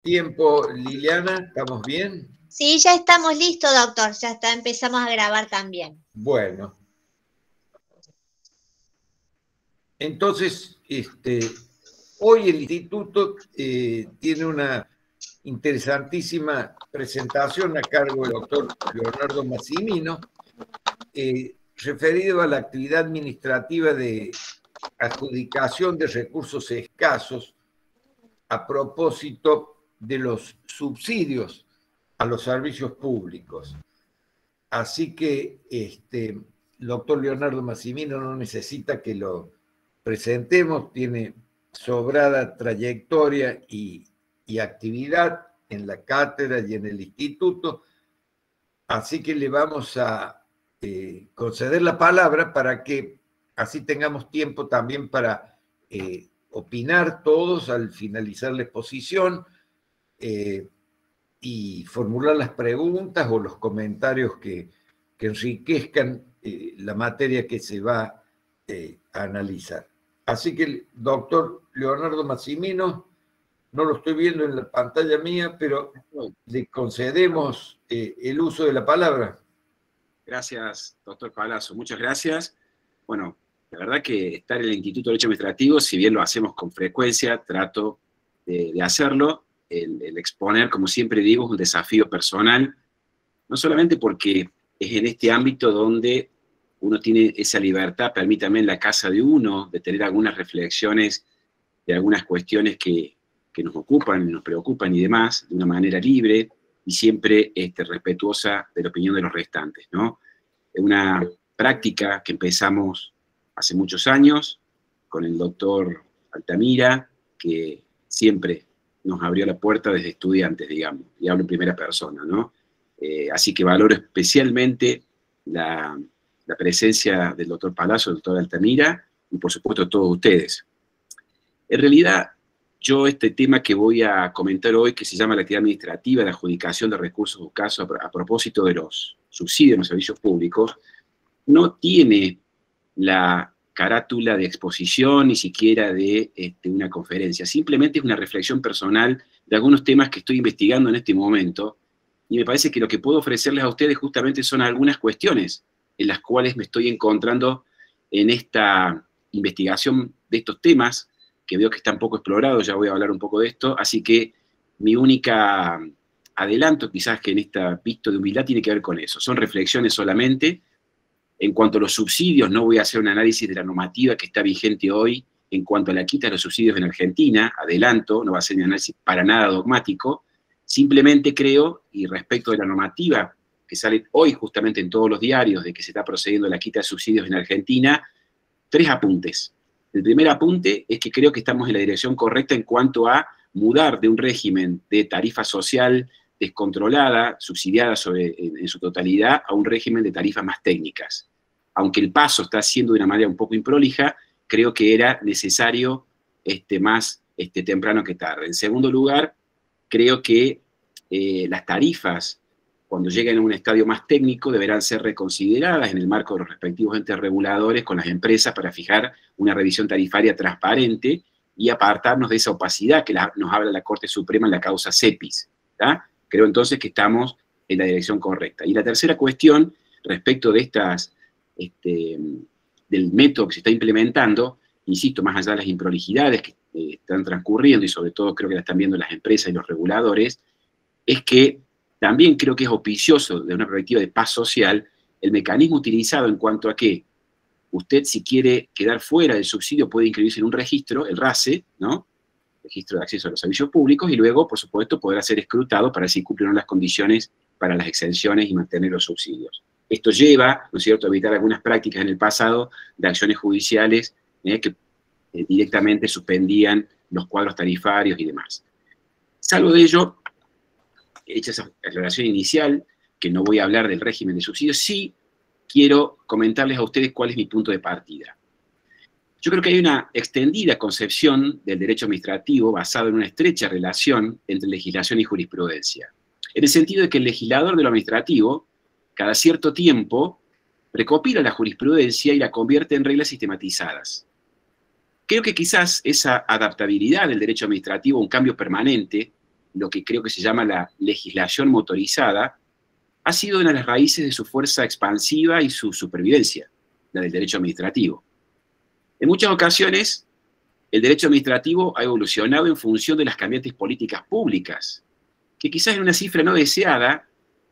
Tiempo, Liliana, ¿estamos bien? Sí, ya estamos listos, doctor. Ya está, empezamos a grabar también. Bueno, entonces, hoy el instituto tiene una interesantísima presentación a cargo del doctor Leonardo Massimino, referido a la actividad administrativa de adjudicación de recursos escasos a propósito de los subsidios a los servicios públicos. Así que el doctor Leonardo Massimino no necesita que lo presentemos, tiene sobrada trayectoria y actividad en la cátedra y en el instituto, así que le vamos a conceder la palabra para que así tengamos tiempo también para opinar todos al finalizar la exposición y formular las preguntas o los comentarios que enriquezcan la materia que se va a analizar. Así que el doctor Leonardo Massimino, no lo estoy viendo en la pantalla mía, pero le concedemos el uso de la palabra. Gracias, doctor Palazzo, muchas gracias. Bueno, la verdad que estar en el Instituto de Derecho Administrativo, si bien lo hacemos con frecuencia, trato de hacerlo. El exponer, como siempre digo, es un desafío personal, no solamente porque es en este ámbito donde uno tiene esa libertad, permítame, en la casa de uno, de tener algunas reflexiones de algunas cuestiones que nos ocupan, nos preocupan y demás, de una manera libre y siempre respetuosa de la opinión de los restantes, ¿no? Es una práctica que empezamos hace muchos años con el doctor Altamira, que siempre nos abrió la puerta desde estudiantes, digamos, y hablo en primera persona, ¿no? Así que valoro especialmente la presencia del doctor Palazzo, del doctor Altamira, y por supuesto todos ustedes. En realidad, yo este tema que voy a comentar hoy, que se llama la actividad administrativa de adjudicación de recursos o casos a propósito de los subsidios en los servicios públicos, no tiene la carátula de exposición, ni siquiera de una conferencia. Simplemente es una reflexión personal de algunos temas que estoy investigando en este momento, y me parece que lo que puedo ofrecerles a ustedes justamente son algunas cuestiones en las cuales me estoy encontrando en esta investigación de estos temas, que veo que están poco explorados, ya voy a hablar un poco de esto, así que mi única adelanto, quizás que en esta pista de humildad, tiene que ver con eso. Son reflexiones solamente. En cuanto a los subsidios, no voy a hacer un análisis de la normativa que está vigente hoy en cuanto a la quita de los subsidios en Argentina, adelanto, no va a ser un análisis para nada dogmático, simplemente creo, y respecto de la normativa que sale hoy justamente en todos los diarios de que se está procediendo a la quita de subsidios en Argentina, 3 apuntes. El primer apunte es que creo que estamos en la dirección correcta en cuanto a mudar de un régimen de tarifa social descontrolada, subsidiada en su totalidad, a un régimen de tarifas más técnicas. Aunque el paso está haciendo de una manera un poco improlija, creo que era necesario más temprano que tarde. En segundo lugar, creo que las tarifas, cuando lleguen a un estadio más técnico, deberán ser reconsideradas en el marco de los respectivos entes reguladores con las empresas para fijar una revisión tarifaria transparente y apartarnos de esa opacidad que nos habla la Corte Suprema en la causa CEPIS. ¿tá? Creo entonces que estamos en la dirección correcta. Y la tercera cuestión, respecto de del método que se está implementando, insisto, más allá de las improlijidades que están transcurriendo, y sobre todo creo que la están viendo las empresas y los reguladores, es que también creo que es auspicioso, de una perspectiva de paz social, el mecanismo utilizado en cuanto a que usted, si quiere quedar fuera del subsidio, puede inscribirse en un registro, el RACE, ¿no? Registro de Acceso a los Servicios Públicos, y luego, por supuesto, podrá ser escrutado para si cumplen las condiciones para las exenciones y mantener los subsidios. Esto lleva, ¿no es cierto?, a evitar algunas prácticas en el pasado de acciones judiciales que directamente suspendían los cuadros tarifarios y demás. Salvo de ello, hecha esa aclaración inicial, que no voy a hablar del régimen de subsidios, sí quiero comentarles a ustedes cuál es mi punto de partida. Yo creo que hay una extendida concepción del derecho administrativo basado en una estrecha relación entre legislación y jurisprudencia, en el sentido de que el legislador de lo administrativo, cada cierto tiempo, recopila la jurisprudencia y la convierte en reglas sistematizadas. Creo que quizás esa adaptabilidad del derecho administrativo a un cambio permanente lo que creo que se llama la legislación motorizada, ha sido una de las raíces de su fuerza expansiva y su supervivencia, la del derecho administrativo. En muchas ocasiones, el derecho administrativo ha evolucionado en función de las cambiantes políticas públicas, que quizás en una cifra no deseada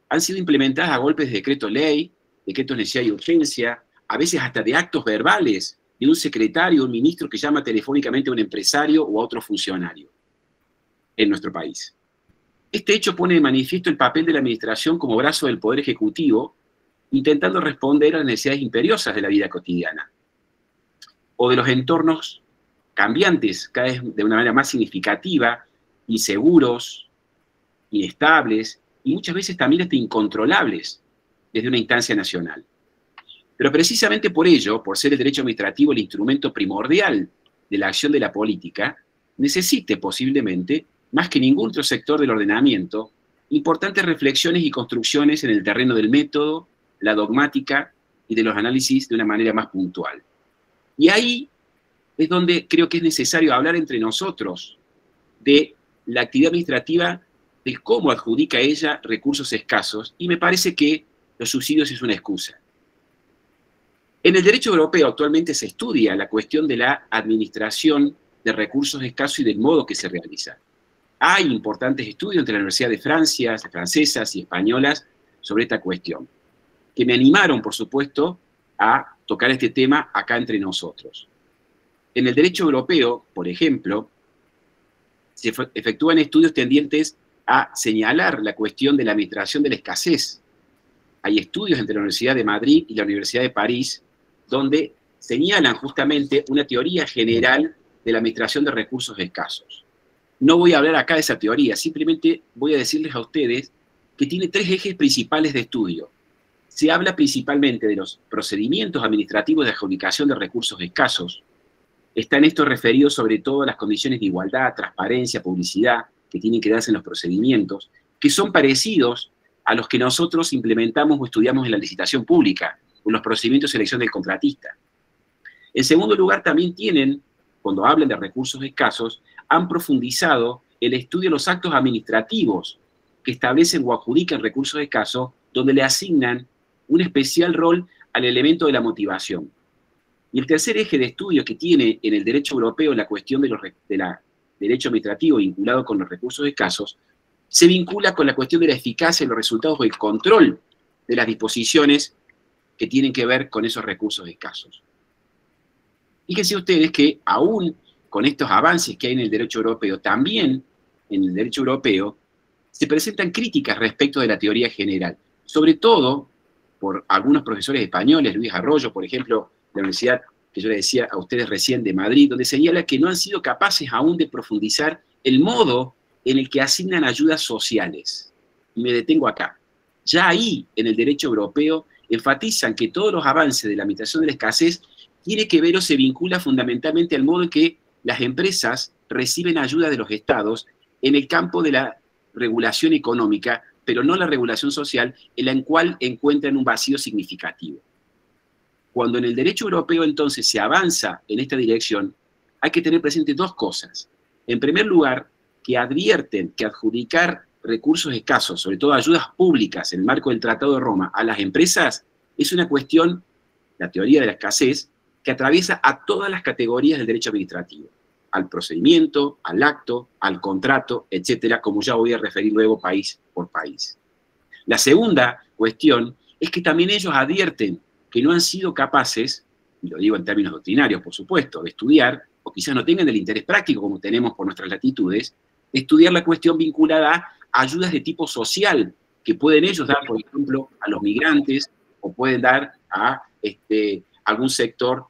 han sido implementadas a golpes de decreto-ley, decretos de necesidad y urgencia, a veces hasta de actos verbales de un secretario o un ministro que llama telefónicamente a un empresario o a otro funcionario en nuestro país. Este hecho pone de manifiesto el papel de la administración como brazo del Poder Ejecutivo, intentando responder a las necesidades imperiosas de la vida cotidiana, o de los entornos cambiantes, cada vez de una manera más significativa, inseguros, inestables, y muchas veces también hasta incontrolables desde una instancia nacional. Pero precisamente por ello, por ser el derecho administrativo el instrumento primordial de la acción de la política, necesite posiblemente, más que ningún otro sector del ordenamiento, importantes reflexiones y construcciones en el terreno del método, la dogmática y de los análisis de una manera más puntual. Y ahí es donde creo que es necesario hablar entre nosotros de la actividad administrativa, de cómo adjudica ella recursos escasos, y me parece que los subsidios es una excusa. En el derecho europeo actualmente se estudia la cuestión de la administración de recursos escasos y del modo que se realiza. Hay importantes estudios entre la Universidad de Francia, francesas y españolas sobre esta cuestión, que me animaron, por supuesto, a tocar este tema acá entre nosotros. En el derecho europeo, por ejemplo, se efectúan estudios tendientes a señalar la cuestión de la administración de la escasez. Hay estudios entre la Universidad de Madrid y la Universidad de París donde señalan justamente una teoría general de la administración de recursos escasos. No voy a hablar acá de esa teoría, simplemente voy a decirles a ustedes que tiene tres ejes principales de estudio. Se habla principalmente de los procedimientos administrativos de adjudicación de recursos escasos. Están estos referidos sobre todo a las condiciones de igualdad, transparencia, publicidad, que tienen que darse en los procedimientos, que son parecidos a los que nosotros implementamos o estudiamos en la licitación pública, o en los procedimientos de selección del contratista. En segundo lugar, también tienen, cuando hablan de recursos escasos, han profundizado el estudio de los actos administrativos que establecen o adjudican recursos escasos, donde le asignan un especial rol al elemento de la motivación. Y el tercer eje de estudio que tiene en el derecho europeo la cuestión de derecho administrativo vinculado con los recursos escasos, se vincula con la cuestión de la eficacia de los resultados o el control de las disposiciones que tienen que ver con esos recursos escasos. Fíjense ustedes que aún con estos avances que hay en el derecho europeo, también en el derecho europeo se presentan críticas respecto de la teoría general, sobre todo por algunos profesores españoles, Luis Arroyo, por ejemplo, de la universidad que yo le decía a ustedes recién de Madrid, donde señala que no han sido capaces aún de profundizar el modo en el que asignan ayudas sociales. Y me detengo acá. Ya ahí, en el derecho europeo, enfatizan que todos los avances de la administración de la escasez tiene que ver o se vincula fundamentalmente al modo en que las empresas reciben ayuda de los estados en el campo de la regulación económica, pero no la regulación social, en la cual encuentran un vacío significativo. Cuando en el derecho europeo entonces se avanza en esta dirección, hay que tener presente dos cosas. En primer lugar, que advierten que adjudicar recursos escasos, sobre todo ayudas públicas en el marco del Tratado de Roma, a las empresas, es una cuestión, la teoría de la escasez, que atraviesa a todas las categorías del derecho administrativo, al procedimiento, al acto, al contrato, etcétera, como ya voy a referir luego país por país. La segunda cuestión es que también ellos advierten que no han sido capaces, y lo digo en términos doctrinarios, por supuesto, de estudiar, o quizás no tengan el interés práctico como tenemos por nuestras latitudes, de estudiar la cuestión vinculada a ayudas de tipo social que pueden ellos dar, por ejemplo, a los migrantes, o pueden dar a algún sector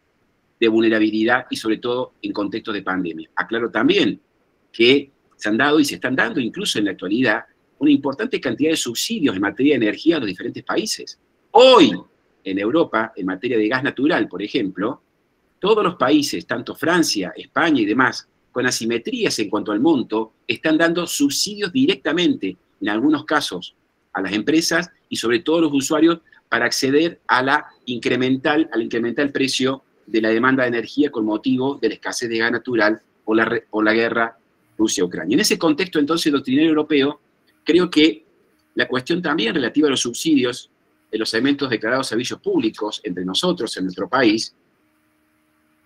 de vulnerabilidad y sobre todo en contextos de pandemia. Aclaro también que se han dado y se están dando incluso en la actualidad una importante cantidad de subsidios en materia de energía a los diferentes países. Hoy, en Europa, en materia de gas natural, por ejemplo, todos los países, tanto Francia, España y demás, con asimetrías en cuanto al monto, están dando subsidios directamente, en algunos casos, a las empresas y sobre todo a los usuarios para acceder al incrementar el precio de la demanda de energía con motivo de la escasez de gas natural o la guerra Rusia-Ucrania. En ese contexto, entonces, doctrinario europeo, creo que la cuestión también relativa a los subsidios en los segmentos declarados servicios públicos entre nosotros, en nuestro país,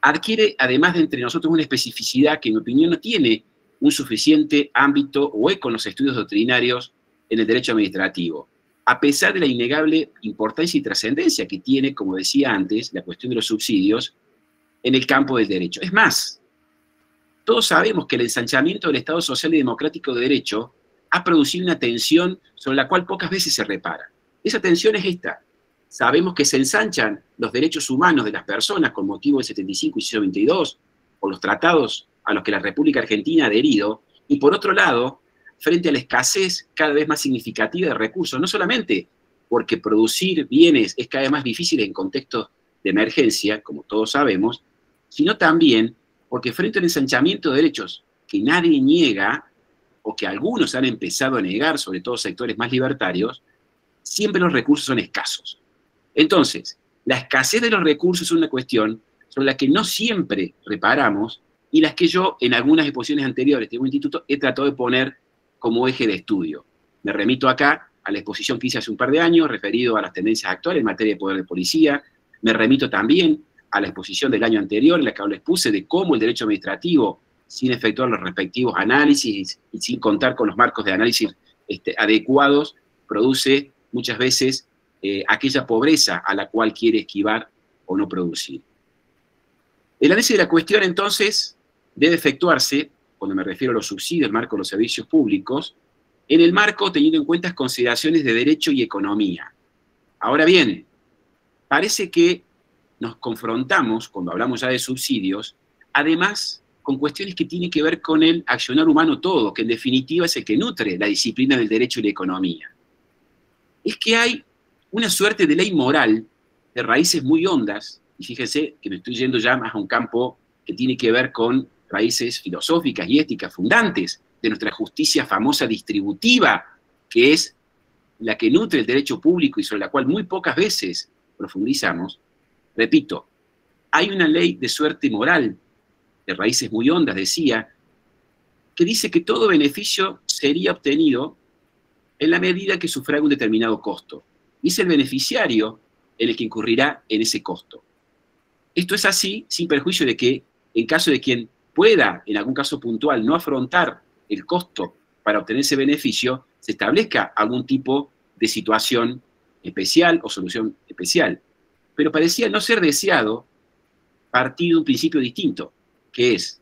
adquiere, además de entre nosotros, una especificidad que, en mi opinión, no tiene un suficiente ámbito o eco en los estudios doctrinarios en el derecho administrativo, a pesar de la innegable importancia y trascendencia que tiene, como decía antes, la cuestión de los subsidios en el campo del derecho. Es más, todos sabemos que el ensanchamiento del Estado Social y Democrático de Derecho ha producido una tensión sobre la cual pocas veces se repara. Esa tensión es esta. Sabemos que se ensanchan los derechos humanos de las personas con motivo del 75 y 122, o los tratados a los que la República Argentina ha adherido, y por otro lado, frente a la escasez cada vez más significativa de recursos, no solamente porque producir bienes es cada vez más difícil en contextos de emergencia, como todos sabemos, sino también porque frente al ensanchamiento de derechos que nadie niega, o que algunos han empezado a negar, sobre todo sectores más libertarios, siempre los recursos son escasos. Entonces, la escasez de los recursos es una cuestión sobre la que no siempre reparamos y las que yo, en algunas exposiciones anteriores de un instituto, he tratado de poner como eje de estudio. Me remito acá a la exposición que hice hace un par de años, referido a las tendencias actuales en materia de poder de policía. Me remito también a la exposición del año anterior, en la que les puse de cómo el derecho administrativo, sin efectuar los respectivos análisis y sin contar con los marcos de análisis adecuados, produce muchas veces aquella pobreza a la cual quiere esquivar o no producir. El análisis de la cuestión, entonces, debe efectuarse, cuando me refiero a los subsidios, el marco de los servicios públicos, en el marco teniendo en cuenta consideraciones de derecho y economía. Ahora bien, parece que nos confrontamos, cuando hablamos ya de subsidios, además con cuestiones que tienen que ver con el accionar humano todo, que en definitiva es el que nutre la disciplina del derecho y la economía. Es que hay una suerte de ley moral de raíces muy hondas, y fíjense que me estoy yendo ya más a un campo que tiene que ver con raíces filosóficas y éticas fundantes de nuestra justicia famosa distributiva, que es la que nutre el derecho público y sobre la cual muy pocas veces profundizamos. Repito, hay una ley de suerte moral, de raíces muy hondas, decía, que dice que todo beneficio sería obtenido en la medida que sufraga un determinado costo. Y es el beneficiario en el que incurrirá en ese costo. Esto es así, sin perjuicio de que, en caso de quien pueda, en algún caso puntual, no afrontar el costo para obtener ese beneficio, se establezca algún tipo de situación especial o solución especial. Pero parecía no ser deseado partir de un principio distinto, que es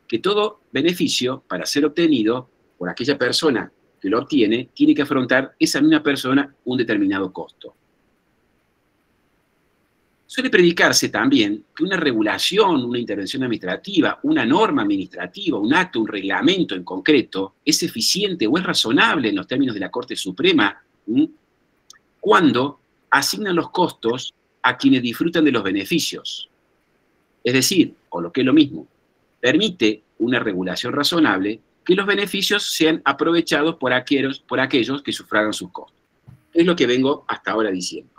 que todo beneficio, para ser obtenido por aquella persona que lo obtiene, tiene que afrontar esa misma persona un determinado costo. Suele predicarse también que una regulación, una intervención administrativa, una norma administrativa, un acto, un reglamento en concreto, es eficiente o es razonable en los términos de la Corte Suprema cuando asignan los costos a quienes disfrutan de los beneficios. Es decir, o lo que es lo mismo, permite una regulación razonable que los beneficios sean aprovechados por aquellos que sufragan sus costos. Es lo que vengo hasta ahora diciendo.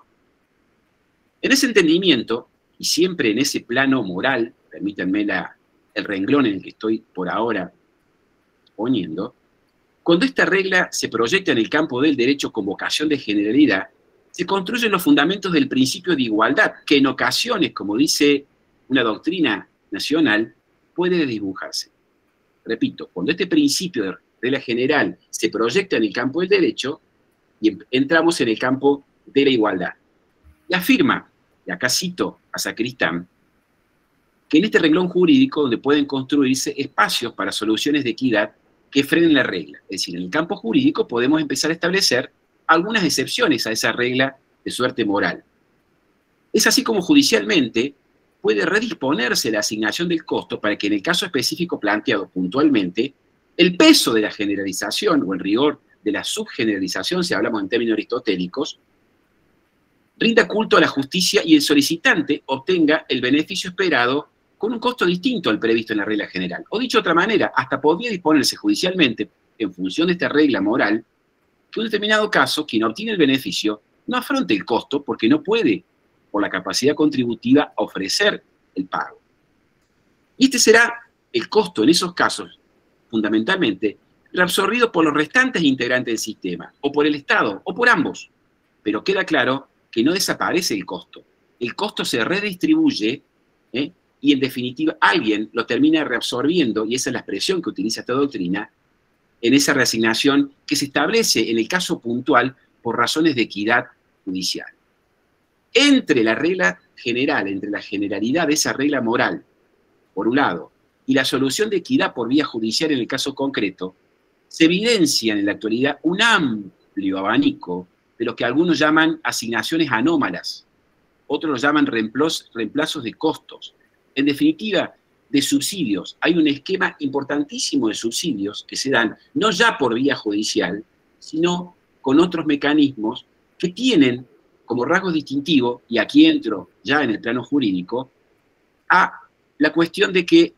En ese entendimiento, y siempre en ese plano moral, permítanme el renglón en el que estoy por ahora poniendo, cuando esta regla se proyecta en el campo del derecho con vocación de generalidad, se construyen los fundamentos del principio de igualdad, que en ocasiones, como dice una doctrina nacional, puede desdibujarse. Repito, cuando este principio de regla general se proyecta en el campo del derecho, y entramos en el campo de la igualdad. Y afirma, y acá cito a Sacristán, que en este renglón jurídico donde pueden construirse espacios para soluciones de equidad que frenen la regla. Es decir, en el campo jurídico podemos empezar a establecer algunas excepciones a esa regla de suerte moral. Es así como judicialmente puede redisponerse la asignación del costo para que en el caso específico planteado puntualmente, el peso de la generalización o el rigor de la subgeneralización, si hablamos en términos aristotélicos, rinda culto a la justicia y el solicitante obtenga el beneficio esperado con un costo distinto al previsto en la regla general. O dicho de otra manera, hasta podría disponerse judicialmente, en función de esta regla moral, que en un determinado caso, quien obtiene el beneficio no afronte el costo porque no puede, por la capacidad contributiva, ofrecer el pago. Y este será el costo en esos casos fundamentalmente, reabsorbido por los restantes integrantes del sistema, o por el Estado, o por ambos. Pero queda claro que no desaparece el costo. El costo se redistribuye, y en definitiva alguien lo termina reabsorbiendo, y esa es la expresión que utiliza esta doctrina, en esa reasignación que se establece en el caso puntual por razones de equidad judicial. Entre la regla general, entre la generalidad de esa regla moral, por un lado, y la solución de equidad por vía judicial en el caso concreto, se evidencia en la actualidad un amplio abanico de lo que algunos llaman asignaciones anómalas, otros lo llaman reemplazos de costos. En definitiva, de subsidios. Hay un esquema importantísimo de subsidios que se dan no ya por vía judicial, sino con otros mecanismos que tienen como rasgo distintivo, y aquí entro ya en el plano jurídico, a la cuestión de que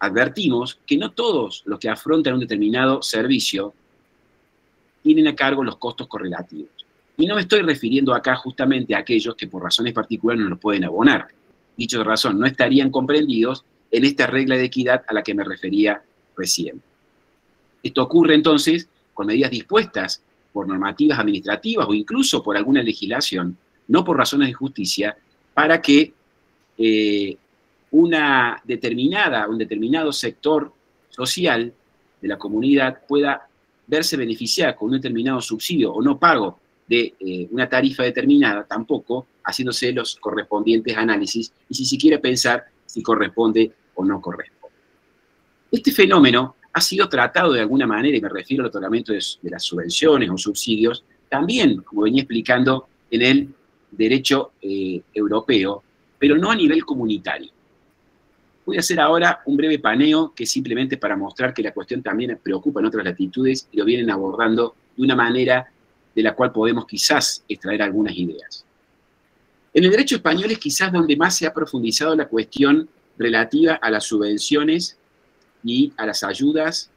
advertimos que no todos los que afrontan un determinado servicio tienen a cargo los costos correlativos. Y no me estoy refiriendo acá justamente a aquellos que por razones particulares no los pueden abonar. Dicho de razón, no estarían comprendidos en esta regla de equidad a la que me refería recién. Esto ocurre entonces con medidas dispuestas por normativas administrativas o incluso por alguna legislación, no por razones de justicia, para que un determinado sector social de la comunidad pueda verse beneficiada con un determinado subsidio o no pago de una tarifa determinada, tampoco haciéndose los correspondientes análisis y si se quiere pensar si corresponde o no corresponde. Este fenómeno ha sido tratado de alguna manera, y me refiero al otorgamiento de las subvenciones o subsidios, también, como venía explicando, en el derecho europeo, pero no a nivel comunitario. Voy a hacer ahora un breve paneo que es simplemente para mostrar que la cuestión también preocupa en otras latitudes y lo vienen abordando de una manera de la cual podemos quizás extraer algunas ideas. En el derecho español es quizás donde más se ha profundizado la cuestión relativa a las subvenciones y a las ayudas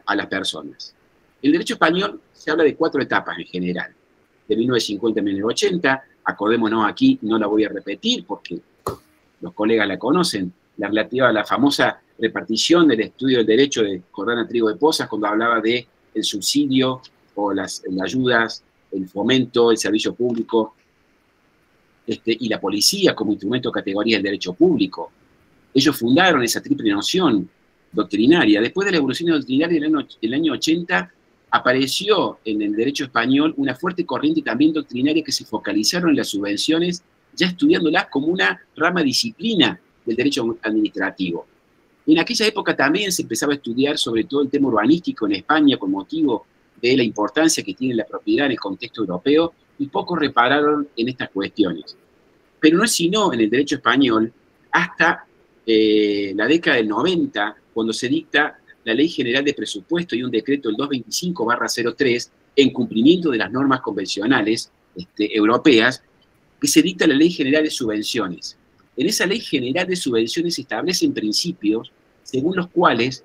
a las personas. En el derecho español se habla de 4 etapas en general, de 1950 a 1980, acordémonos aquí, no la voy a repetir porque los colegas la conocen, la relativa a la famosa repartición del estudio del derecho de Jordana Trigo de Pozas, cuando hablaba de el subsidio o las ayudas, el fomento, el servicio público, y la policía como instrumento de categoría del derecho público. Ellos fundaron esa triple noción doctrinaria. Después de la evolución doctrinaria del año 80, apareció en el derecho español una fuerte corriente también doctrinaria que se focalizaron en las subvenciones, ya estudiándolas como una rama disciplina del derecho administrativo. En aquella época también se empezaba a estudiar sobre todo el tema urbanístico en España con motivo de la importancia que tiene la propiedad en el contexto europeo, y pocos repararon en estas cuestiones. Pero no es sino en el derecho español hasta la década del 90, cuando se dicta la Ley General de Presupuesto y un decreto, el 225/03, en cumplimiento de las normas convencionales europeas, que se dicta la Ley General de Subvenciones. En esa Ley General de Subvenciones se establecen principios según los cuales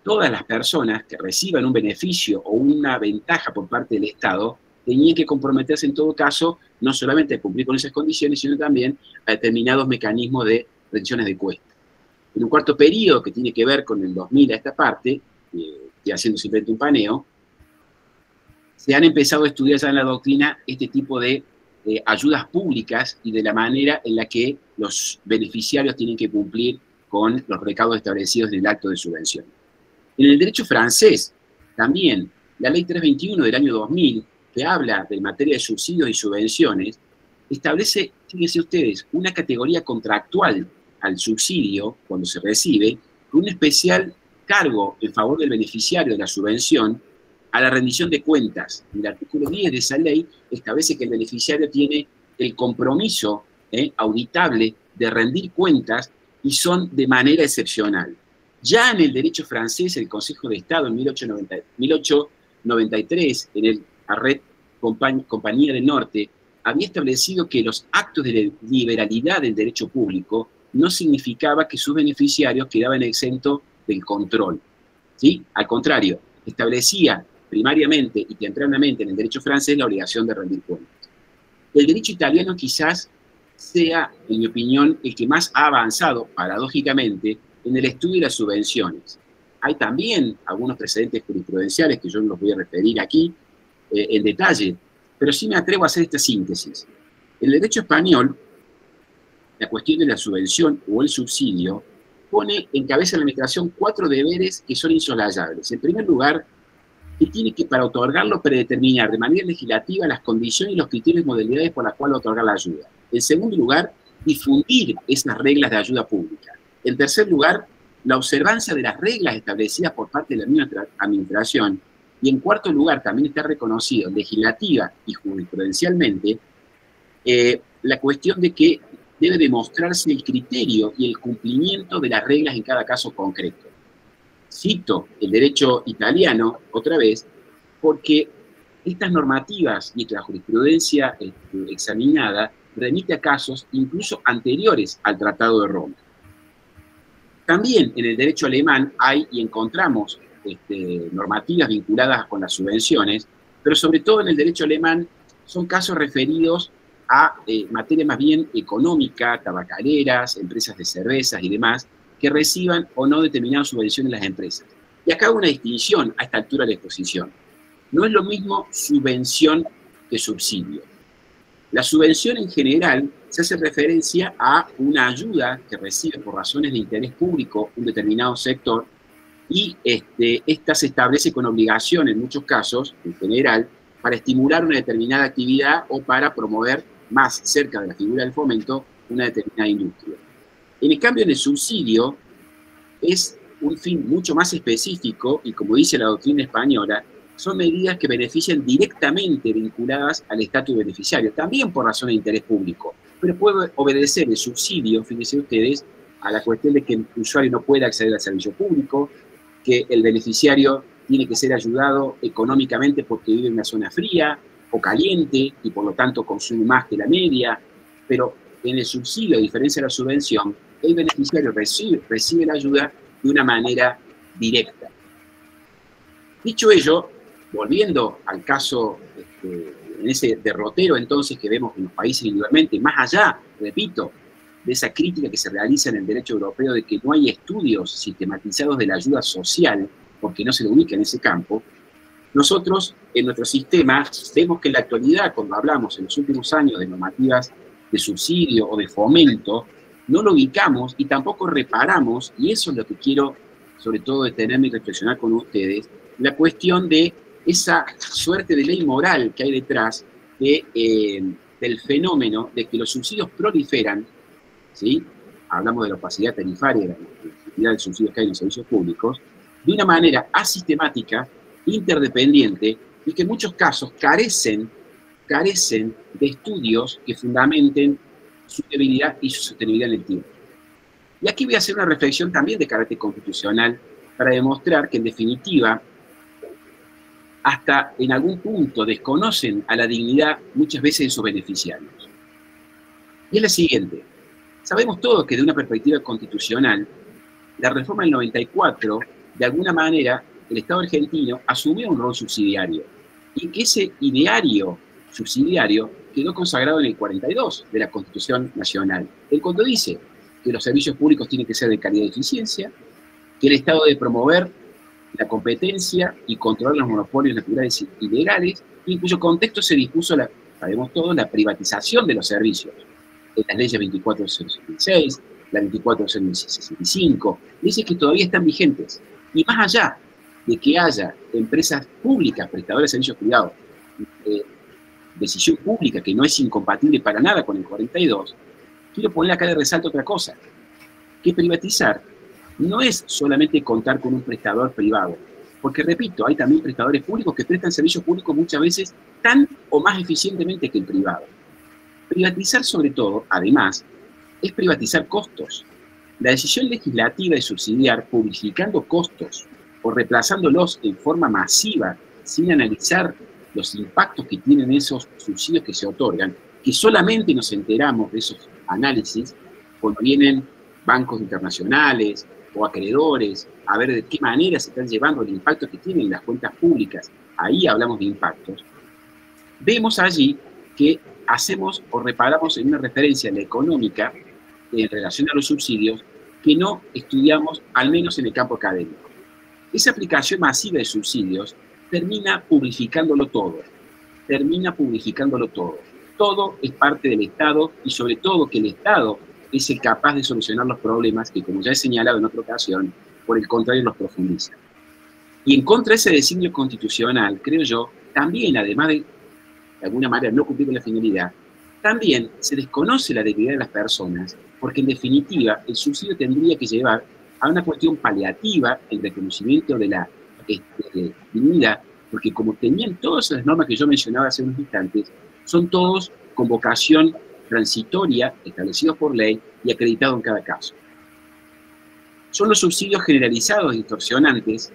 todas las personas que reciban un beneficio o una ventaja por parte del Estado tenían que comprometerse en todo caso no solamente a cumplir con esas condiciones, sino también a determinados mecanismos de rendiciones de cuentas. En un cuarto periodo que tiene que ver con el 2000 a esta parte, y haciendo simplemente un paneo, se han empezado a estudiar ya en la doctrina este tipo de ayudas públicas y de la manera en la que los beneficiarios tienen que cumplir con los recaudos establecidos en el acto de subvención. En el derecho francés, también, la Ley 321 del año 2000, que habla de materia de subsidios y subvenciones, establece, fíjense ustedes, una categoría contractual al subsidio, cuando se recibe, con un especial cargo en favor del beneficiario de la subvención a la rendición de cuentas. El artículo 10 de esa ley establece que el beneficiario tiene el compromiso auditable de rendir cuentas y son de manera excepcional. Ya en el derecho francés, el Consejo de Estado en 1893, en el Arret Compañía del Norte, había establecido que los actos de liberalidad del derecho público no significaba que sus beneficiarios quedaban exentos del control, ¿sí? Al contrario, establecía primariamente y tempranamente en el derecho francés la obligación de rendir cuentas. El derecho italiano quizás sea, en mi opinión, el que más ha avanzado, paradójicamente, en el estudio de las subvenciones. hay también algunos precedentes jurisprudenciales que yo no los voy a referir aquí en detalle, pero sí me atrevo a hacer esta síntesis. En el derecho español, la cuestión de la subvención o el subsidio pone en cabeza de la administración 4 deberes que son insosolayables. En primer lugar, que tiene que, para otorgarlo, predeterminar de manera legislativa las condiciones y los criterios y modalidades por las cuales otorgar la ayuda. En segundo lugar, difundir esas reglas de ayuda pública. En tercer lugar, la observancia de las reglas establecidas por parte de la misma administración. Y en cuarto lugar, también está reconocido legislativa y jurisprudencialmente la cuestión de que debe demostrarse el criterio y el cumplimiento de las reglas en cada caso concreto. Cito el derecho italiano, otra vez, porque estas normativas y la jurisprudencia examinada remite a casos incluso anteriores al Tratado de Roma. También en el derecho alemán hay y encontramos normativas vinculadas con las subvenciones, pero sobre todo en el derecho alemán son casos referidos a materia más bien económica, tabacaleras, empresas de cervezas y demás, que reciban o no determinadas subvenciones las empresas. Y acá hago una distinción a esta altura de la exposición. No es lo mismo subvención que subsidio. La subvención en general se hace referencia a una ayuda que recibe por razones de interés público un determinado sector y esta se establece con obligación en muchos casos, en general, para estimular una determinada actividad o para promover más cerca de la figura del fomento una determinada industria. En cambio, en el subsidio es un fin mucho más específico y, como dice la doctrina española, son medidas que benefician directamente vinculadas al estatus beneficiario, también por razones de interés público, pero puede obedecer el subsidio, fíjense ustedes, a la cuestión de que el usuario no puede acceder al servicio público, que el beneficiario tiene que ser ayudado económicamente porque vive en una zona fría o caliente y por lo tanto consume más que la media, pero en el subsidio, a diferencia de la subvención, el beneficiario recibe la ayuda de una manera directa. Dicho ello, volviendo al caso, en ese derrotero entonces que vemos en los países individualmente, más allá, repito, de esa crítica que se realiza en el derecho europeo de que no hay estudios sistematizados de la ayuda social, porque no se lo ubica en ese campo, nosotros en nuestro sistema vemos que en la actualidad, cuando hablamos en los últimos años de normativas de subsidio o de fomento, no lo ubicamos y tampoco reparamos, y eso es lo que quiero sobre todo detenerme y reflexionar con ustedes, la cuestión de esa suerte de ley moral que hay detrás del fenómeno de que los subsidios proliferan, ¿sí? Hablamos de la opacidad tarifaria, de la cantidad de subsidios que hay en los servicios públicos, de una manera asistemática, interdependiente, y que en muchos casos carecen de estudios que fundamenten su debilidad y su sostenibilidad en el tiempo. Y aquí voy a hacer una reflexión también de carácter constitucional para demostrar que, en definitiva, hasta en algún punto desconocen a la dignidad muchas veces de sus beneficiarios. Y es la siguiente. Sabemos todos que, de una perspectiva constitucional, la reforma del 94, de alguna manera, el Estado argentino asumió un rol subsidiario y que ese ideario subsidiario quedó consagrado en el 42 de la Constitución Nacional, el cuando dice que los servicios públicos tienen que ser de calidad y eficiencia, que el Estado debe promover la competencia y controlar los monopolios naturales y legales, y en cuyo contexto se dispuso, sabemos todos, la privatización de los servicios. En las leyes 24.066, la 24.065, leyes que todavía están vigentes. Y más allá de que haya empresas públicas, prestadoras de servicios privados, decisión pública que no es incompatible para nada con el 42, quiero poner acá de resalto otra cosa, que privatizar no es solamente contar con un prestador privado, porque, repito, hay también prestadores públicos que prestan servicios públicos muchas veces tan o más eficientemente que el privado. Privatizar, sobre todo, además, es privatizar costos. La decisión legislativa de subsidiar publicitando costos o reemplazándolos en forma masiva sin analizar los impactos que tienen esos subsidios que se otorgan, que solamente nos enteramos de esos análisis cuando vienen bancos internacionales o acreedores a ver de qué manera se están llevando el impacto que tienen las cuentas públicas. Ahí hablamos de impactos. Vemos allí que hacemos o reparamos en una referencia a la económica en relación a los subsidios que no estudiamos, al menos en el campo académico. Esa aplicación masiva de subsidios termina publificándolo todo. Todo es parte del Estado y sobre todo que el Estado es el capaz de solucionar los problemas que, como ya he señalado en otra ocasión, por el contrario los profundiza. Y en contra de ese designio constitucional, creo yo, también, además de alguna manera no cumplir con la finalidad, también se desconoce la dignidad de las personas, porque en definitiva el subsidio tendría que llevar a una cuestión paliativa, el reconocimiento de la dignidad, porque como tenían todas las normas que yo mencionaba hace unos instantes, son todos con vocación transitoria, establecidos por ley y acreditados en cada caso. Son los subsidios generalizados y distorsionantes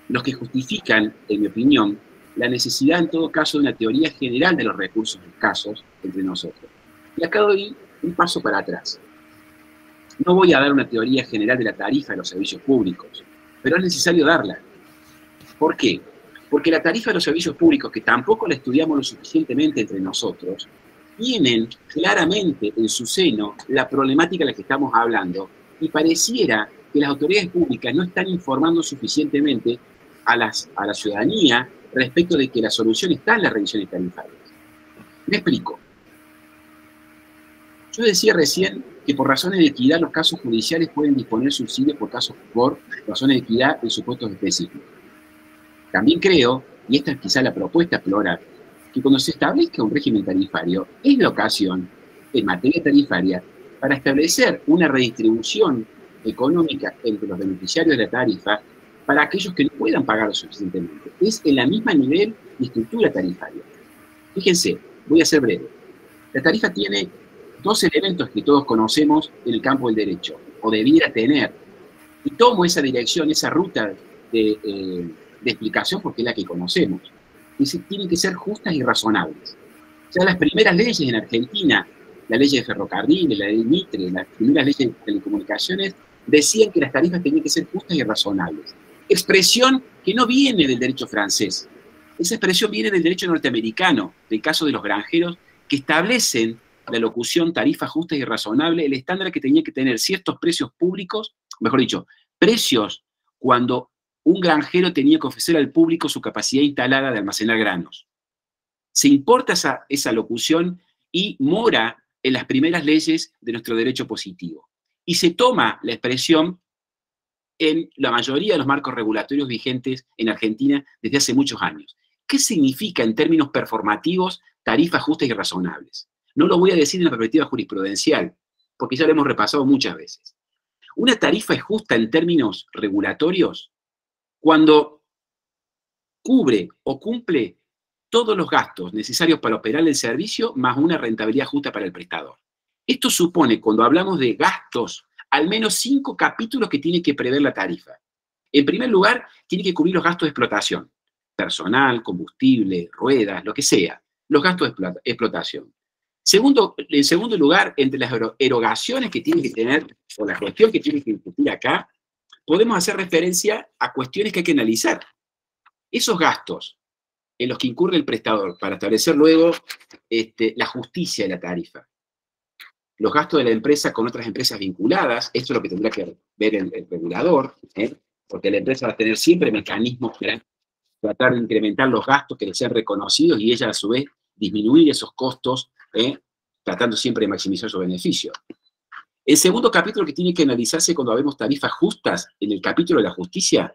los que justifican, en mi opinión, la necesidad en todo caso de una teoría general de los recursos escasos entre nosotros. Y acá doy un paso para atrás. No voy a dar una teoría general de la tarifa de los servicios públicos, pero es necesario darla. ¿Por qué? Porque la tarifa de los servicios públicos, que tampoco la estudiamos lo suficientemente entre nosotros, tienen claramente en su seno la problemática de la que estamos hablando, y pareciera que las autoridades públicas no están informando suficientemente a la ciudadanía respecto de que la solución está en las revisiones tarifarias. Me explico. Yo decía recién que por razones de equidad los casos judiciales pueden disponer subsidios por razones de equidad en supuestos específicos. También creo, y esta es quizá la propuesta a explorar, que cuando se establezca un régimen tarifario, es la ocasión, en materia tarifaria, para establecer una redistribución económica entre los beneficiarios de la tarifa para aquellos que no puedan pagar suficientemente. Es en la misma nivel y estructura tarifaria. Fíjense, voy a ser breve. La tarifa tiene dos elementos que todos conocemos en el campo del derecho, o debiera tener. Y tomo esa dirección, esa ruta de explicación porque es la que conocemos. Tienen que ser justas y razonables. Ya las primeras leyes en Argentina, la ley de ferrocarriles, la ley Mitre, las primeras leyes de telecomunicaciones, decían que las tarifas tenían que ser justas y razonables. Expresión que no viene del derecho francés. Esa expresión viene del derecho norteamericano, del caso de los granjeros, que establecen la locución tarifa justa y razonable, el estándar que tenía que tener ciertos precios públicos, mejor dicho, precios cuando un granjero tenía que ofrecer al público su capacidad instalada de almacenar granos. Se importa esa locución y mora en las primeras leyes de nuestro derecho positivo. Y se toma la expresión en la mayoría de los marcos regulatorios vigentes en Argentina desde hace muchos años. ¿Qué significa en términos performativos tarifas justas y razonables? No lo voy a decir en la perspectiva jurisprudencial, porque ya lo hemos repasado muchas veces. Una tarifa es justa en términos regulatorios cuando cubre o cumple todos los gastos necesarios para operar el servicio más una rentabilidad justa para el prestador. Esto supone, cuando hablamos de gastos, al menos 5 capítulos que tiene que prever la tarifa. En primer lugar, tiene que cubrir los gastos de explotación, personal, combustible, ruedas, lo que sea, los gastos de explotación. En segundo lugar, entre las erogaciones que tiene que tener, o la cuestión que tiene que discutir acá, podemos hacer referencia a cuestiones que hay que analizar. Esos gastos en los que incurre el prestador para establecer luego la justicia de la tarifa, los gastos de la empresa con otras empresas vinculadas, esto es lo que tendrá que ver el regulador, porque la empresa va a tener siempre mecanismos para tratar de incrementar los gastos que le sean reconocidos y ella a su vez disminuir esos costos, tratando siempre de maximizar su beneficio. El segundo capítulo que tiene que analizarse cuando vemos tarifas justas en el capítulo de la justicia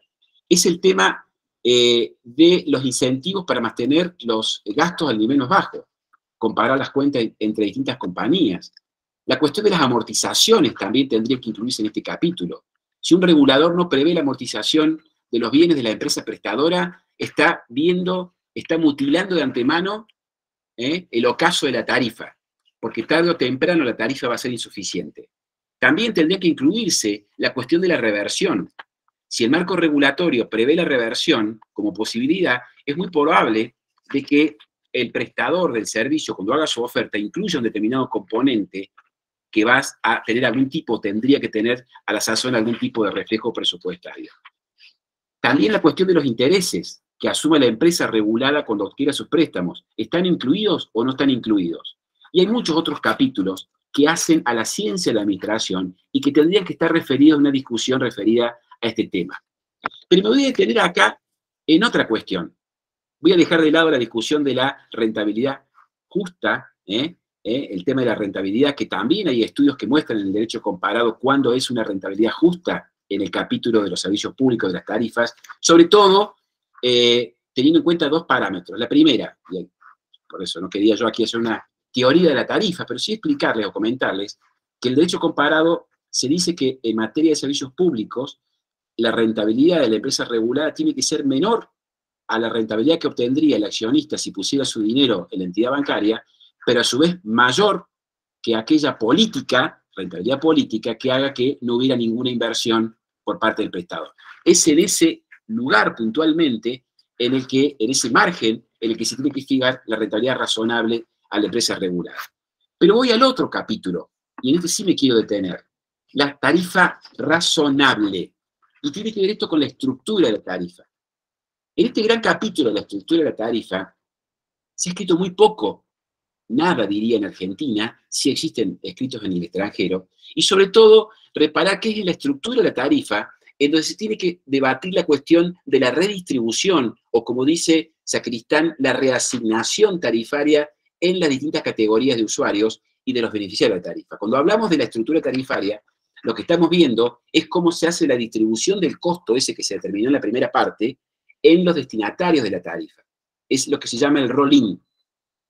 es el tema de los incentivos para mantener los gastos al nivel más bajo, comparar las cuentas entre distintas compañías. La cuestión de las amortizaciones también tendría que incluirse en este capítulo. Si un regulador no prevé la amortización de los bienes de la empresa prestadora, está mutilando de antemano el ocaso de la tarifa, porque tarde o temprano la tarifa va a ser insuficiente. También tendría que incluirse la cuestión de la reversión. Si el marco regulatorio prevé la reversión como posibilidad, es muy probable de que el prestador del servicio, cuando haga su oferta, incluya un determinado componente que vas a tener tendría que tener a la sazón algún tipo de reflejo presupuestario. También la cuestión de los intereses que asume la empresa regulada cuando adquiera sus préstamos, ¿están incluidos o no están incluidos? Y hay muchos otros capítulos que hacen a la ciencia de la administración y que tendrían que estar referidos a una discusión referida a este tema. Pero me voy a detener acá en otra cuestión. Voy a dejar de lado la discusión de la rentabilidad justa, el tema de la rentabilidad, que también hay estudios que muestran en el derecho comparado cuándo es una rentabilidad justa en el capítulo de los servicios públicos, de las tarifas, sobre todo teniendo en cuenta dos parámetros. La primera, y por eso no quería yo aquí hacer una teoría de la tarifa, pero sí explicarles o comentarles que el derecho comparado se dice que en materia de servicios públicos, la rentabilidad de la empresa regulada tiene que ser menor a la rentabilidad que obtendría el accionista si pusiera su dinero en la entidad bancaria, pero a su vez mayor que aquella política, rentabilidad política, que haga que no hubiera ninguna inversión por parte del prestador. Es en ese lugar puntualmente, en ese margen, en el que se tiene que fijar la rentabilidad razonable a la empresa regulada. Pero voy al otro capítulo, y en este sí me quiero detener. La tarifa razonable. Y tiene que ver esto con la estructura de la tarifa. En este gran capítulo de la estructura de la tarifa, se ha escrito muy poco, nada diría en Argentina, si existen escritos en el extranjero, y sobre todo, reparar qué es la estructura de la tarifa, en donde se tiene que debatir la cuestión de la redistribución, o como dice Sacristán, la reasignación tarifaria en las distintas categorías de usuarios y de los beneficiarios de la tarifa. Cuando hablamos de la estructura tarifaria, lo que estamos viendo es cómo se hace la distribución del costo ese que se determinó en la primera parte en los destinatarios de la tarifa. Es lo que se llama el roll-in.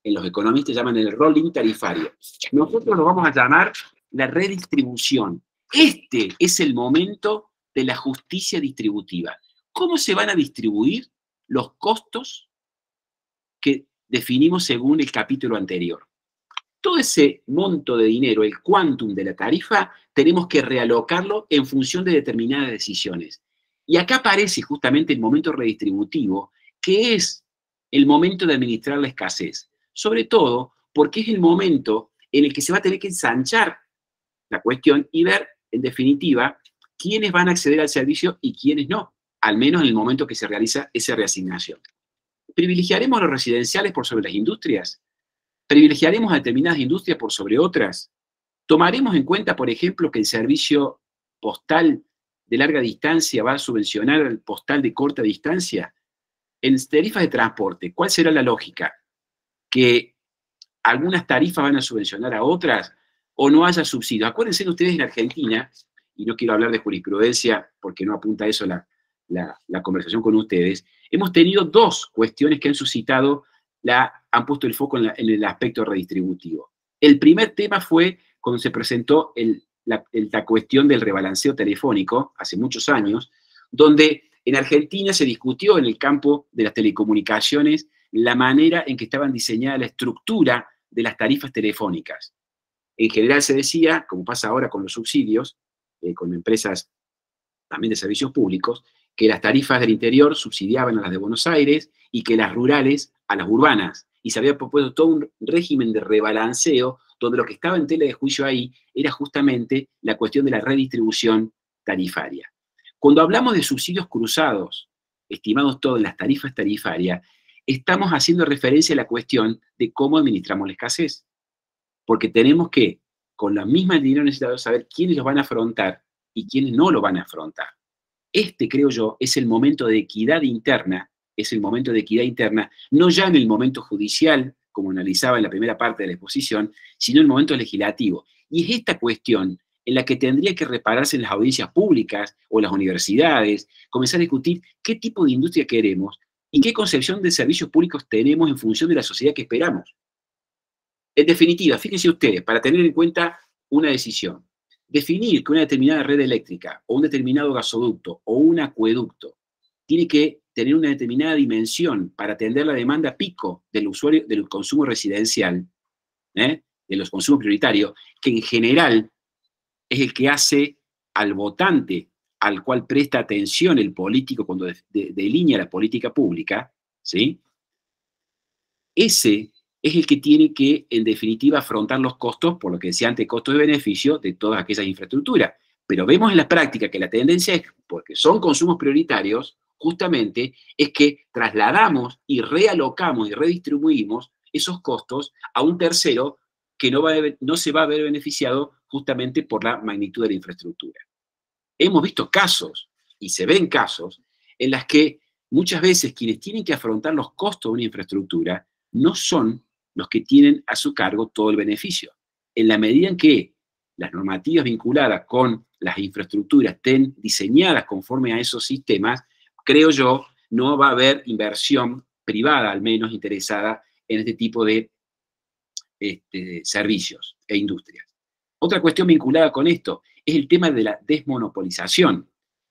En los economistas llaman el roll-in tarifario. Nosotros lo vamos a llamar la redistribución. Este es el momento de la justicia distributiva. ¿Cómo se van a distribuir los costos que definimos según el capítulo anterior? Todo ese monto de dinero, el quantum de la tarifa, tenemos que realocarlo en función de determinadas decisiones. Y acá aparece justamente el momento redistributivo, que es el momento de administrar la escasez. Sobre todo porque es el momento en el que se va a tener que ensanchar la cuestión y ver, en definitiva, quiénes van a acceder al servicio y quiénes no, al menos en el momento que se realiza esa reasignación. ¿Privilegiaremos los residenciales por sobre las industrias? ¿Privilegiaremos a determinadas industrias por sobre otras? ¿Tomaremos en cuenta, por ejemplo, que el servicio postal de larga distancia va a subvencionar al postal de corta distancia? En tarifas de transporte, ¿cuál será la lógica? ¿Que algunas tarifas van a subvencionar a otras o no haya subsidios? Acuérdense ustedes en Argentina, y no quiero hablar de jurisprudencia porque no apunta a eso la conversación con ustedes, hemos tenido dos cuestiones que han suscitado, han puesto el foco en el aspecto redistributivo. El primer tema fue cuando se presentó la cuestión del rebalanceo telefónico, hace muchos años, donde en Argentina se discutió en el campo de las telecomunicaciones la manera en que estaban diseñadas la estructura de las tarifas telefónicas. En general se decía, como pasa ahora con los subsidios, con empresas también de servicios públicos, que las tarifas del interior subsidiaban a las de Buenos Aires y que las rurales a las urbanas. Y se había propuesto todo un régimen de rebalanceo donde lo que estaba en tela de juicio ahí era justamente la cuestión de la redistribución tarifaria. Cuando hablamos de subsidios cruzados, estimados todos en las tarifas tarifarias, estamos haciendo referencia a la cuestión de cómo administramos la escasez. Porque tenemos que, con la misma dinero necesitado, saber quiénes lo van a afrontar y quiénes no lo van a afrontar. Creo yo, es el momento de equidad interna, no ya en el momento judicial, como analizaba en la primera parte de la exposición, sino en el momento legislativo. Y es esta cuestión en la que tendría que repararse en las audiencias públicas o en las universidades, comenzar a discutir qué tipo de industria queremos y qué concepción de servicios públicos tenemos en función de la sociedad que esperamos. En definitiva, fíjense ustedes, para tener en cuenta una decisión, definir que una determinada red eléctrica o un determinado gasoducto o un acueducto tiene que tener una determinada dimensión para atender la demanda pico del usuario del consumo residencial, de los consumos prioritarios, que en general es el que hace al votante al cual presta atención el político cuando delinea la política pública, ¿sí? Ese es el que tiene que, en definitiva, afrontar los costos, por lo que decía antes, costos de beneficio de todas aquellas infraestructuras. Pero vemos en la práctica que la tendencia es, porque son consumos prioritarios, justamente, es que trasladamos y realocamos y redistribuimos esos costos a un tercero que no se va a ver beneficiado justamente por la magnitud de la infraestructura. Hemos visto casos, y se ven casos, en las que muchas veces quienes tienen que afrontar los costos de una infraestructura no son los que tienen a su cargo todo el beneficio. En la medida en que las normativas vinculadas con las infraestructuras estén diseñadas conforme a esos sistemas, creo yo, no va a haber inversión privada, al menos interesada en este tipo de servicios e industrias. Otra cuestión vinculada con esto es el tema de la desmonopolización.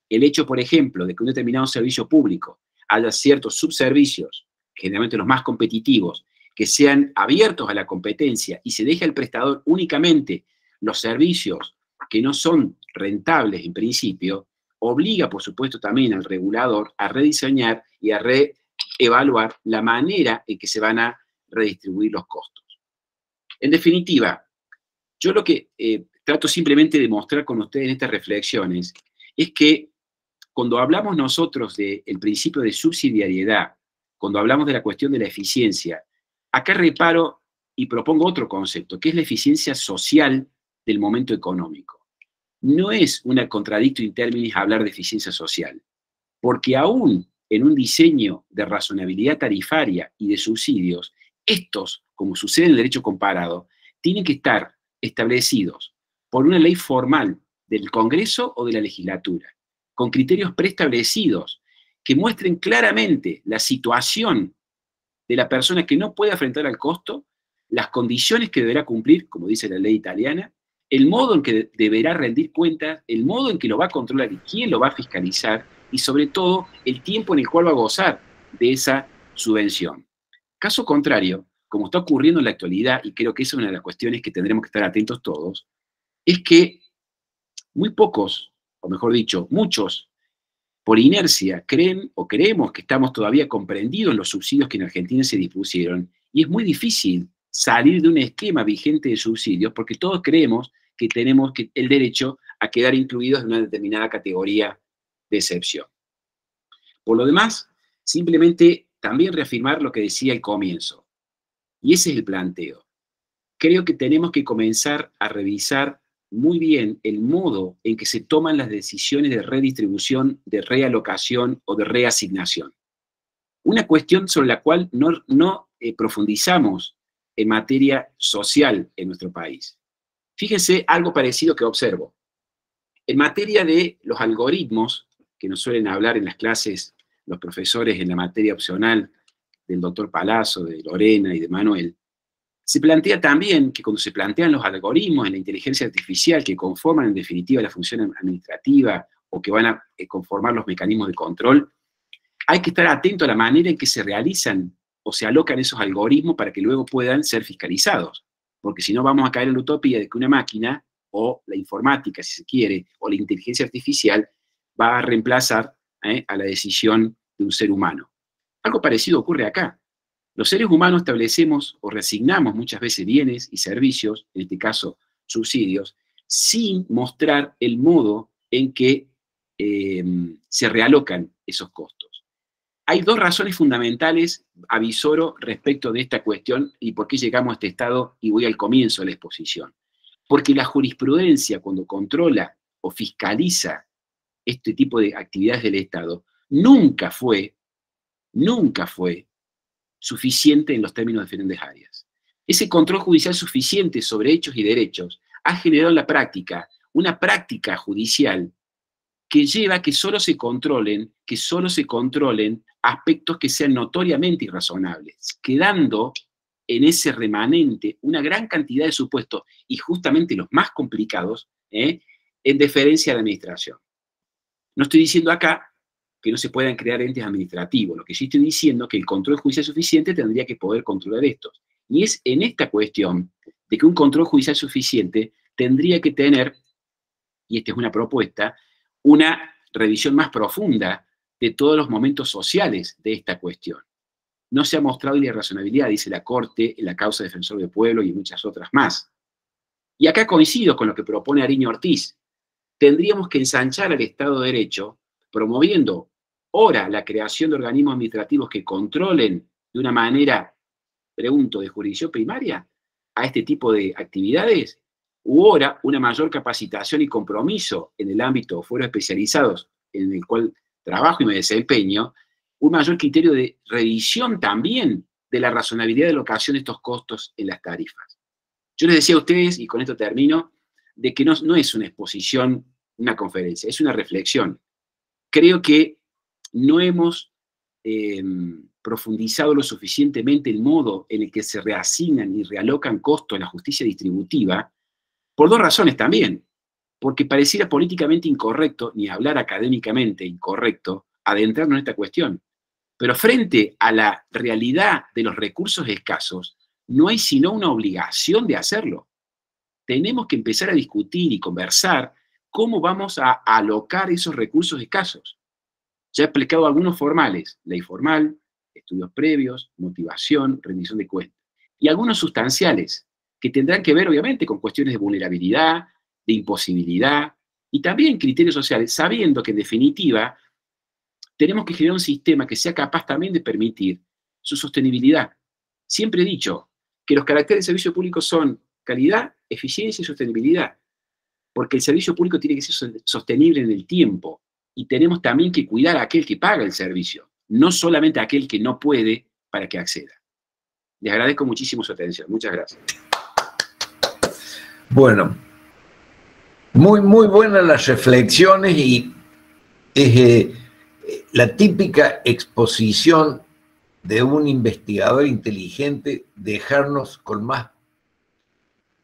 El hecho, por ejemplo, de que un determinado servicio público haya ciertos subservicios, generalmente los más competitivos, que sean abiertos a la competencia y se deje al prestador únicamente los servicios que no son rentables en principio, obliga, por supuesto, también al regulador a rediseñar y a reevaluar la manera en que se van a redistribuir los costos. En definitiva, yo lo que trato simplemente de mostrar con ustedes en estas reflexiones es que cuando hablamos nosotros del principio de subsidiariedad, cuando hablamos de la cuestión de la eficiencia, acá reparo y propongo otro concepto, que es la eficiencia social del momento económico. No es una contradictio in terminis hablar de eficiencia social, porque aún en un diseño de razonabilidad tarifaria y de subsidios, estos, como sucede en el derecho comparado, tienen que estar establecidos por una ley formal del Congreso o de la legislatura, con criterios preestablecidos que muestren claramente la situación de la persona que no puede afrontar al costo, las condiciones que deberá cumplir, como dice la ley italiana, el modo en que deberá rendir cuentas, el modo en que lo va a controlar y quién lo va a fiscalizar, y sobre todo el tiempo en el cual va a gozar de esa subvención. Caso contrario, como está ocurriendo en la actualidad, y creo que esa es una de las cuestiones que tendremos que estar atentos todos, es que muy pocos, o mejor dicho, muchos, por inercia, creen o creemos que estamos todavía comprendidos en los subsidios que en Argentina se dispusieron, y es muy difícil salir de un esquema vigente de subsidios porque todos creemos que tenemos el derecho a quedar incluidos en una determinada categoría de excepción. Por lo demás, simplemente también reafirmar lo que decía al comienzo, y ese es el planteo. Creo que tenemos que comenzar a revisar muy bien el modo en que se toman las decisiones de redistribución, de realocación o de reasignación. Una cuestión sobre la cual no profundizamos en materia social en nuestro país. Fíjense algo parecido que observo. En materia de los algoritmos, que nos suelen hablar en las clases los profesores en la materia opcional del doctor Palazzo, de Lorena y de Manuel, se plantea también que cuando se plantean los algoritmos en la inteligencia artificial que conforman en definitiva la función administrativa o que van a conformar los mecanismos de control, hay que estar atento a la manera en que se realizan o se alocan esos algoritmos para que luego puedan ser fiscalizados. Porque si no vamos a caer en la utopía de que una máquina, o la informática si se quiere, o la inteligencia artificial, va a reemplazar a la decisión de un ser humano. Algo parecido ocurre acá. Los seres humanos establecemos o reasignamos muchas veces bienes y servicios, en este caso subsidios, sin mostrar el modo en que se realocan esos costos. Hay dos razones fundamentales, avisoro, respecto de esta cuestión y por qué llegamos a este estado, y voy al comienzo de la exposición. Porque la jurisprudencia, cuando controla o fiscaliza este tipo de actividades del Estado, nunca fue suficiente en los términos de diferentes áreas. Ese control judicial suficiente sobre hechos y derechos ha generado en la práctica una práctica judicial que lleva a que solo se controlen aspectos que sean notoriamente irrazonables, quedando en ese remanente una gran cantidad de supuestos, y justamente los más complicados, en deferencia a la administración. No estoy diciendo acá que no se puedan crear entes administrativos, lo que sí estoy diciendo es que el control judicial suficiente tendría que poder controlar estos. Y es en esta cuestión de que un control judicial suficiente tendría que tener, y esta es una propuesta, una revisión más profunda de todos los momentos sociales de esta cuestión. No se ha mostrado la razonabilidad, dice la Corte, en la causa Defensor del Pueblo y muchas otras más. Y acá coincido con lo que propone Ariño Ortiz. Tendríamos que ensanchar al Estado de Derecho, promoviendo, ora, la creación de organismos administrativos que controlen de una manera, pregunto, de jurisdicción primaria a este tipo de actividades, u ora, una mayor capacitación y compromiso en el ámbito de fueros especializados en el cual trabajo y me desempeño, un mayor criterio de revisión también de la razonabilidad de locación de estos costos en las tarifas. Yo les decía a ustedes, y con esto termino, de que no es una exposición, una conferencia, es una reflexión. Creo que no hemos profundizado lo suficientemente el modo en el que se reasignan y realocan costos en la justicia distributiva, por dos razones también. Porque pareciera políticamente incorrecto, ni hablar académicamente incorrecto, adentrarnos en esta cuestión. Pero frente a la realidad de los recursos escasos, no hay sino una obligación de hacerlo. Tenemos que empezar a discutir y conversar cómo vamos a alocar esos recursos escasos. Ya he explicado algunos formales, ley formal, estudios previos, motivación, rendición de cuentas. Y algunos sustanciales, que tendrán que ver obviamente con cuestiones de vulnerabilidad, de imposibilidad, y también criterios sociales, sabiendo que en definitiva tenemos que generar un sistema que sea capaz también de permitir su sostenibilidad. Siempre he dicho que los caracteres del servicio público son calidad, eficiencia y sostenibilidad, porque el servicio público tiene que ser sostenible en el tiempo, y tenemos también que cuidar a aquel que paga el servicio, no solamente a aquel que no puede para que acceda. Les agradezco muchísimo su atención. Muchas gracias. Bueno, muy buenas las reflexiones y la típica exposición de un investigador inteligente, dejarnos con más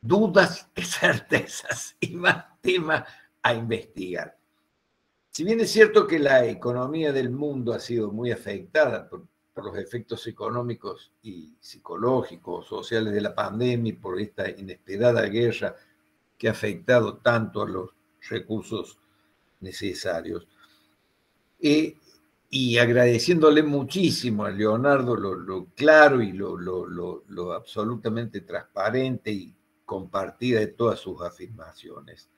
dudas que certezas y más temas a investigar. Si bien es cierto que la economía del mundo ha sido muy afectada por los efectos económicos y psicológicos, sociales de la pandemia y por esta inesperada guerra que ha afectado tanto a los recursos necesarios. Y agradeciéndole muchísimo a Leonardo lo claro y lo absolutamente transparente y compartida de todas sus afirmaciones.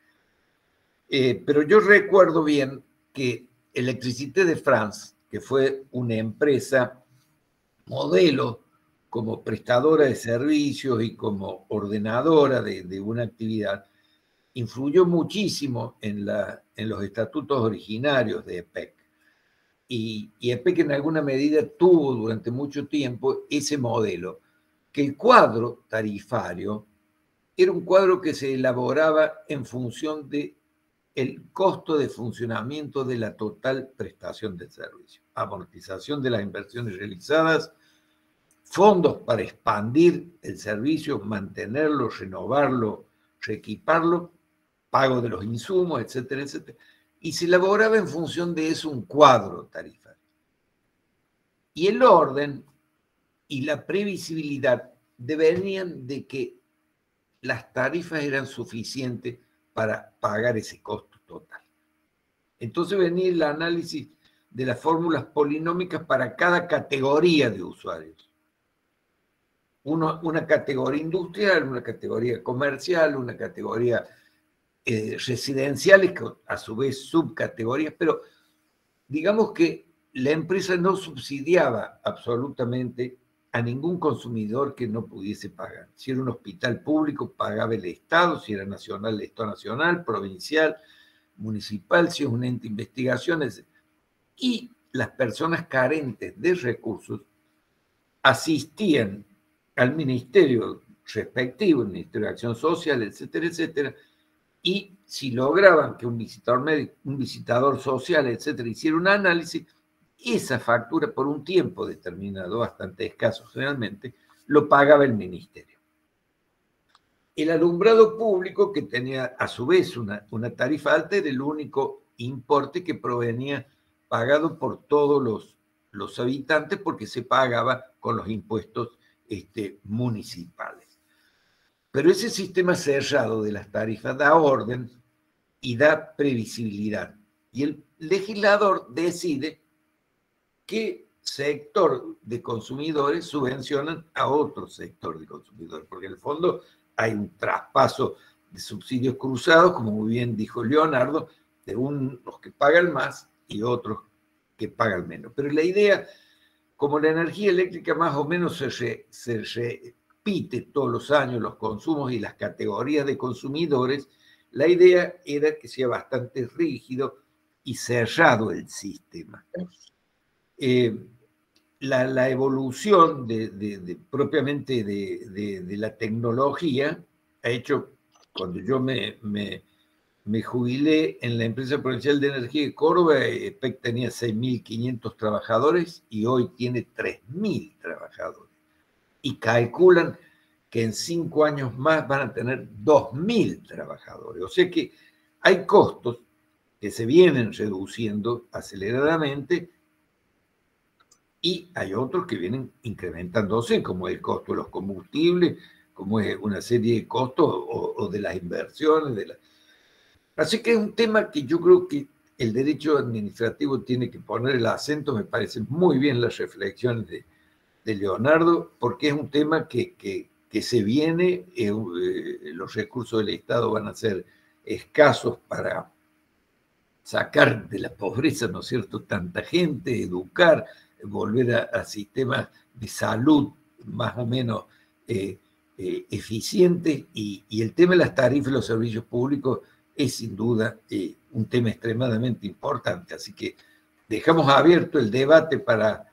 Pero yo recuerdo bien que Electricité de France, que fue una empresa modelo como prestadora de servicios y como ordenadora de una actividad, influyó muchísimo en los estatutos originarios de EPEC. Y EPEC en alguna medida tuvo durante mucho tiempo ese modelo, que el cuadro tarifario era un cuadro que se elaboraba en función de el costo de funcionamiento de la total prestación del servicio, amortización de las inversiones realizadas, fondos para expandir el servicio, mantenerlo, renovarlo, reequiparlo, pago de los insumos, etcétera, etcétera. Y se elaboraba en función de eso un cuadro tarifario. Y el orden y la previsibilidad devenían de que las tarifas eran suficientes para pagar ese costo total. Entonces venía el análisis de las fórmulas polinómicas para cada categoría de usuarios. Una categoría industrial, una categoría comercial, una categoría residenciales, que a su vez subcategorías, pero digamos que la empresa no subsidiaba absolutamente a ningún consumidor que no pudiese pagar. Si era un hospital público, pagaba el Estado; si era nacional, el Estado nacional, provincial, municipal, si es un ente de investigación, etc. Y las personas carentes de recursos asistían al ministerio respectivo, el Ministerio de Acción Social, etcétera, etcétera, y si lograban que un visitador médico, un visitador social, etcétera, hiciera un análisis, esa factura por un tiempo determinado, bastante escaso generalmente, lo pagaba el ministerio. El alumbrado público, que tenía a su vez una tarifa alta, era el único importe que provenía pagado por todos los habitantes, porque se pagaba con los impuestos municipales. Pero ese sistema cerrado de las tarifas da orden y da previsibilidad. Y el legislador decide qué sector de consumidores subvencionan a otro sector de consumidores, porque en el fondo hay un traspaso de subsidios cruzados, como muy bien dijo Leonardo, de unos que pagan más y otros que pagan menos. Pero la idea, como la energía eléctrica más o menos se repite todos los años los consumos y las categorías de consumidores, la idea era que sea bastante rígido y cerrado el sistema. La evolución propiamente de la tecnología ha hecho, cuando yo me jubilé en la empresa provincial de energía de Córdoba, ESPEC tenía 6.500 trabajadores y hoy tiene 3.000 trabajadores. Y calculan que en 5 años más van a tener 2.000 trabajadores. O sea que hay costos que se vienen reduciendo aceleradamente y hay otros que vienen incrementándose, como el costo de los combustibles, como es una serie de costos o de las inversiones. Así que es un tema que yo creo que el derecho administrativo tiene que poner el acento. Me parecen muy bien las reflexiones de Leonardo, porque es un tema que se viene, los recursos del Estado van a ser escasos para sacar de la pobreza, ¿no es cierto?, tanta gente, educar, volver a sistemas de salud más o menos eficientes, y el tema de las tarifas y los servicios públicos es sin duda un tema extremadamente importante. Así que dejamos abierto el debate para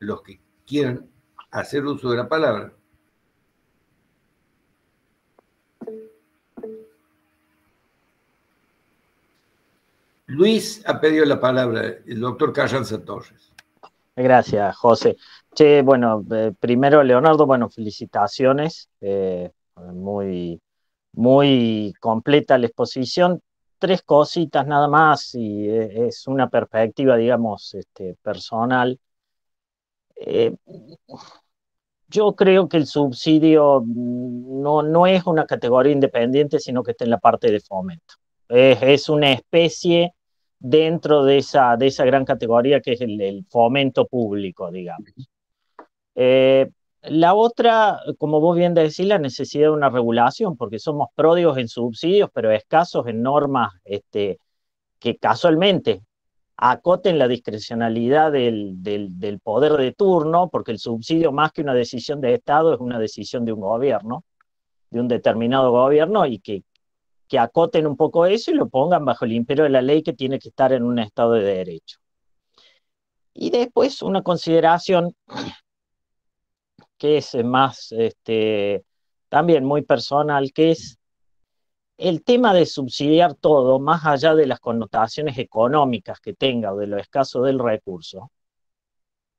los que quieran hacer uso de la palabra. Luis ha pedido la palabra, el doctor Carranza Torres. Gracias, José. Che, bueno, primero, Leonardo, bueno, felicitaciones. Muy, muy completa la exposición. 3 cositas nada más, y es una perspectiva, digamos, personal. Yo creo que el subsidio no es una categoría independiente, sino que está en la parte de fomento. Es una especie dentro de esa gran categoría que es el fomento público, digamos. La otra, como vos bien decís, la necesidad de una regulación, porque somos pródigos en subsidios, pero escasos en normas que casualmente acoten la discrecionalidad del poder de turno, porque el subsidio, más que una decisión de Estado, es una decisión de un gobierno, de un determinado gobierno, y que acoten un poco eso y lo pongan bajo el imperio de la ley, que tiene que estar en un Estado de derecho. Y después una consideración que es más también muy personal, que es el tema de subsidiar todo, más allá de las connotaciones económicas que tenga o de lo escaso del recurso,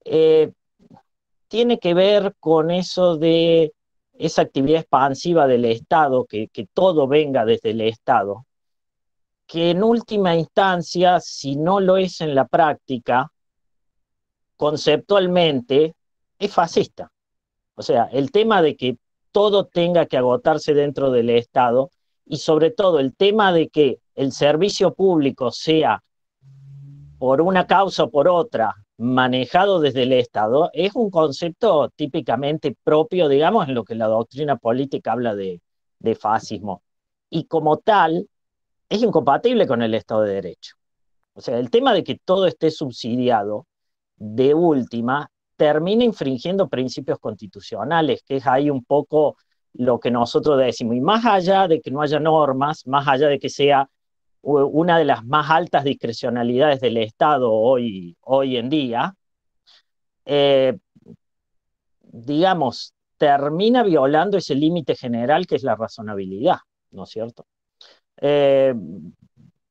tiene que ver con eso de esa actividad expansiva del Estado, que todo venga desde el Estado, que en última instancia, si no lo es en la práctica, conceptualmente es fascista. O sea, el tema de que todo tenga que agotarse dentro del Estado, y sobre todo el tema de que el servicio público sea, por una causa o por otra, manejado desde el Estado, es un concepto típicamente propio, digamos, en lo que la doctrina política habla de fascismo. Y como tal, es incompatible con el Estado de Derecho. O sea, el tema de que todo esté subsidiado, de última, termina infringiendo principios constitucionales, que es ahí un poco lo que nosotros decimos. Y más allá de que no haya normas, más allá de que sea una de las más altas discrecionalidades del Estado hoy en día, digamos, termina violando ese límite general que es la razonabilidad, ¿no es cierto?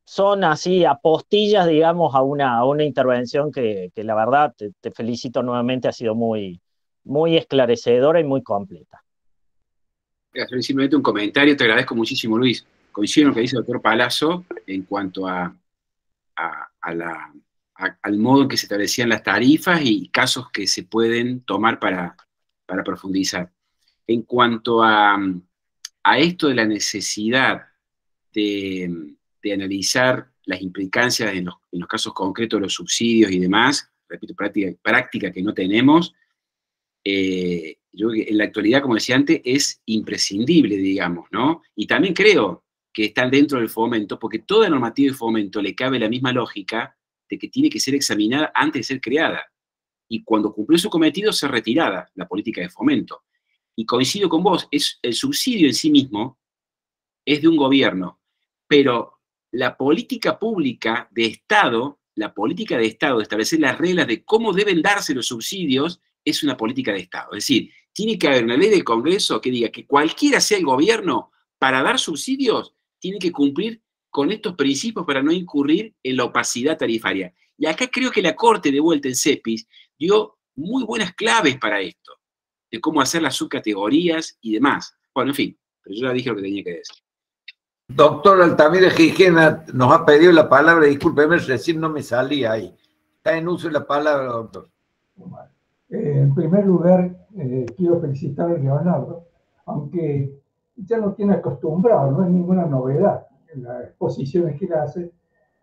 Son así apostillas, digamos, a una intervención que la verdad, te felicito nuevamente, ha sido muy, muy esclarecedora y muy completa. Simplemente un comentario, te agradezco muchísimo, Luis. Coincido en lo que dice el doctor Palazzo en cuanto al modo en que se establecían las tarifas y casos que se pueden tomar para profundizar. En cuanto a esto de la necesidad de analizar las implicancias en los casos concretos de los subsidios y demás, repito, práctica que no tenemos, yo creo que en la actualidad, como decía antes, es imprescindible, digamos, ¿no? Y también creo que están dentro del fomento, porque toda normativa de fomento le cabe la misma lógica de que tiene que ser examinada antes de ser creada. Y cuando cumplió su cometido, ser retirada la política de fomento. Y coincido con vos, el subsidio en sí mismo es de un gobierno, pero la política pública de Estado, la política de Estado, de establecer las reglas de cómo deben darse los subsidios, es una política de Estado. Es decir, tiene que haber una ley del Congreso que diga que cualquiera sea el gobierno, para dar subsidios, tiene que cumplir con estos principios para no incurrir en la opacidad tarifaria. Y acá creo que la Corte, de vuelta en CEPIS, dio muy buenas claves para esto, de cómo hacer las subcategorías y demás. Bueno, en fin, pero yo ya dije lo que tenía que decir. Doctor Altamira Gijena nos ha pedido la palabra, discúlpeme, recién no me salía ahí. Está en uso la palabra, doctor. En primer lugar, quiero felicitar a Leonardo, aunque ya lo tiene acostumbrado, no es ninguna novedad en las exposiciones que él hace,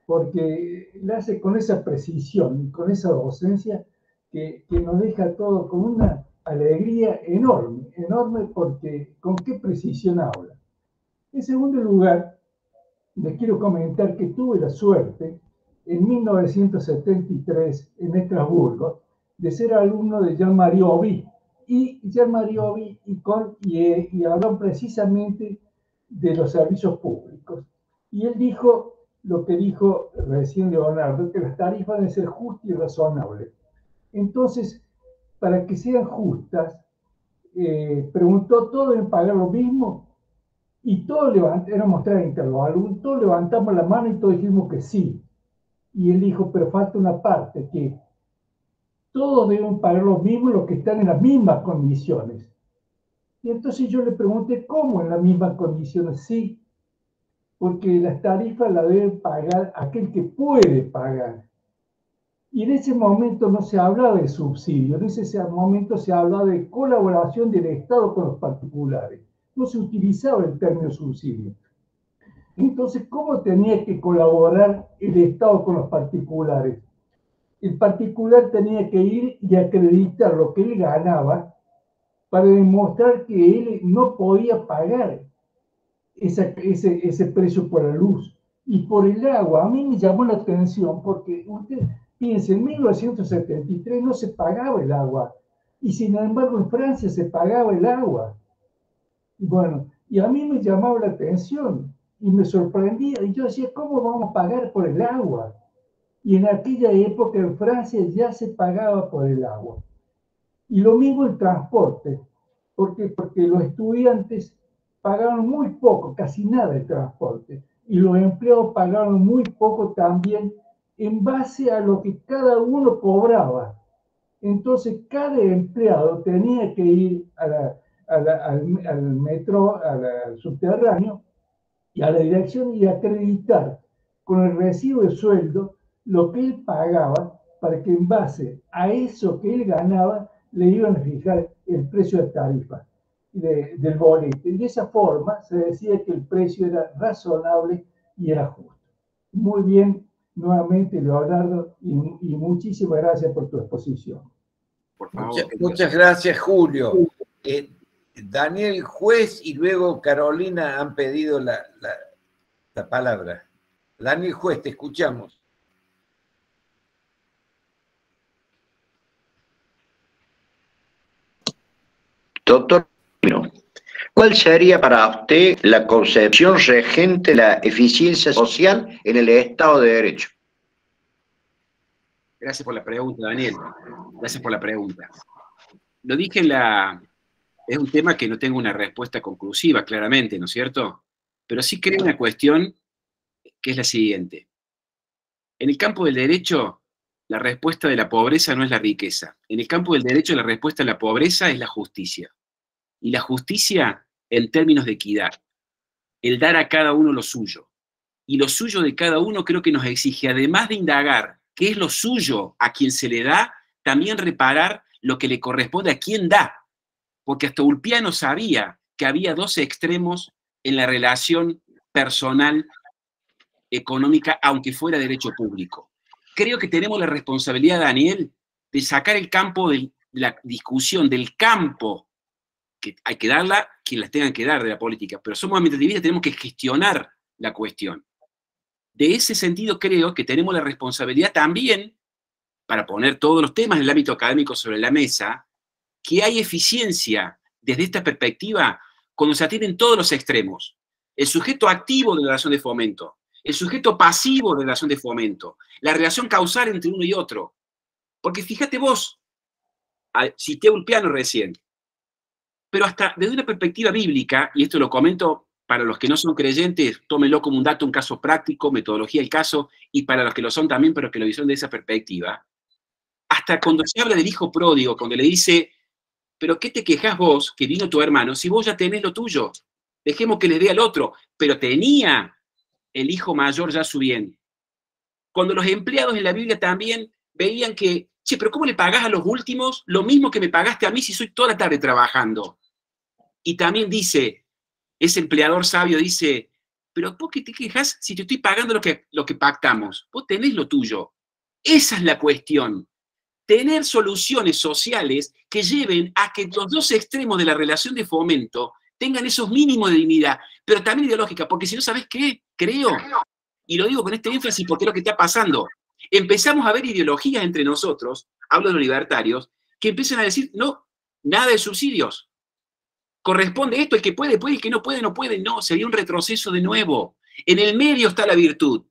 porque la hace con esa precisión y con esa docencia que nos deja todo con una alegría enorme, enorme, porque con qué precisión habla. En segundo lugar, les quiero comentar que tuve la suerte, en 1973, en Estrasburgo, de ser alumno de Jean-Marie Auby. Y Jean-Marie Auby y habló precisamente de los servicios públicos. Y él dijo lo que dijo recién Leonardo, que las tarifas deben ser justas y razonables. Entonces, para que sean justas, preguntó, ¿todos deben pagar lo mismo? Y todos éramos 30 los alumnos, todos levantamos la mano y todos dijimos que sí. Y él dijo, pero falta una parte, que todos deben pagar lo mismo los que están en las mismas condiciones. Y entonces yo le pregunté, ¿cómo en las mismas condiciones? Sí, porque las tarifas las debe pagar aquel que puede pagar. Y en ese momento no se hablaba de subsidio, en ese momento se hablaba de colaboración del Estado con los particulares. No se utilizaba el término subsidio. Entonces, ¿cómo tenía que colaborar el Estado con los particulares? El particular tenía que ir y acreditar lo que él ganaba para demostrar que él no podía pagar ese precio por la luz. Y por el agua, a mí me llamó la atención porque usted piensa, en 1973 no se pagaba el agua, y sin embargo en Francia se pagaba el agua. Bueno, y a mí me llamaba la atención y me sorprendía, y yo decía, ¿cómo vamos a pagar por el agua? Y en aquella época en Francia ya se pagaba por el agua. Y lo mismo el transporte, porque los estudiantes pagaron muy poco, casi nada de transporte, y los empleados pagaron muy poco también en base a lo que cada uno cobraba. Entonces cada empleado tenía que ir al metro, al subterráneo y a la dirección y acreditar con el recibo de sueldo lo que él pagaba para que en base a eso que él ganaba le iban a fijar el precio de tarifa del boleto. Y de esa forma se decía que el precio era razonable y era justo. Muy bien, nuevamente Leonardo, y muchísimas gracias por tu exposición. Por favor. Muchas gracias, Julio. Daniel Juez y luego Carolina han pedido la palabra. Daniel Juez, te escuchamos. Doctor, ¿cuál sería para usted la concepción regente de la eficiencia social en el Estado de Derecho? Gracias por la pregunta, Daniel. Gracias por la pregunta. Lo dije es un tema que no tengo una respuesta conclusiva, claramente, ¿no es cierto? Pero sí creo una cuestión que es la siguiente. En el campo del derecho, la respuesta de la pobreza no es la riqueza. En el campo del derecho, la respuesta a la pobreza es la justicia. Y la justicia en términos de equidad. El dar a cada uno lo suyo. Y lo suyo de cada uno creo que nos exige, además de indagar qué es lo suyo a quien se le da, también reparar lo que le corresponde a quien da. Porque hasta Ulpiano sabía que había dos extremos en la relación personal, económica, aunque fuera derecho público. Creo que tenemos la responsabilidad, Daniel, de sacar el campo de la discusión del campo, que hay que darla quien las tengan que dar de la política, pero somos administrativistas, tenemos que gestionar la cuestión. De ese sentido creo que tenemos la responsabilidad también, para poner todos los temas del ámbito académico sobre la mesa, que hay eficiencia desde esta perspectiva cuando se atienden todos los extremos. El sujeto activo de la relación de fomento, el sujeto pasivo de la relación de fomento, la relación causal entre uno y otro. Porque fíjate vos, cité un piano recién, pero hasta desde una perspectiva bíblica, y esto lo comento para los que no son creyentes, tómenlo como un dato, un caso práctico, metodología del caso, y para los que lo son también, pero que lo vieron de esa perspectiva, hasta cuando se habla del hijo pródigo, cuando le dice, pero ¿qué te quejas vos que vino tu hermano si vos ya tenés lo tuyo? Dejemos que le dé al otro, pero tenía el hijo mayor ya su bien. Cuando los empleados en la Biblia también veían que, che, pero ¿cómo le pagás a los últimos lo mismo que me pagaste a mí si soy toda la tarde trabajando? Y también dice, ese empleador sabio dice, pero ¿por qué te quejas si te estoy pagando lo que pactamos? Vos tenés lo tuyo. Esa es la cuestión. Tener soluciones sociales que lleven a que los dos extremos de la relación de fomento tengan esos mínimos de dignidad, pero también ideológica, porque si no, ¿sabés qué? Creo, y lo digo con este énfasis porque es lo que está pasando, empezamos a ver ideologías entre nosotros, hablo de los libertarios, que empiezan a decir, no, nada de subsidios, corresponde esto, el que puede, puede, el que no puede, no puede, no, sería un retroceso de nuevo. En el medio está la virtud,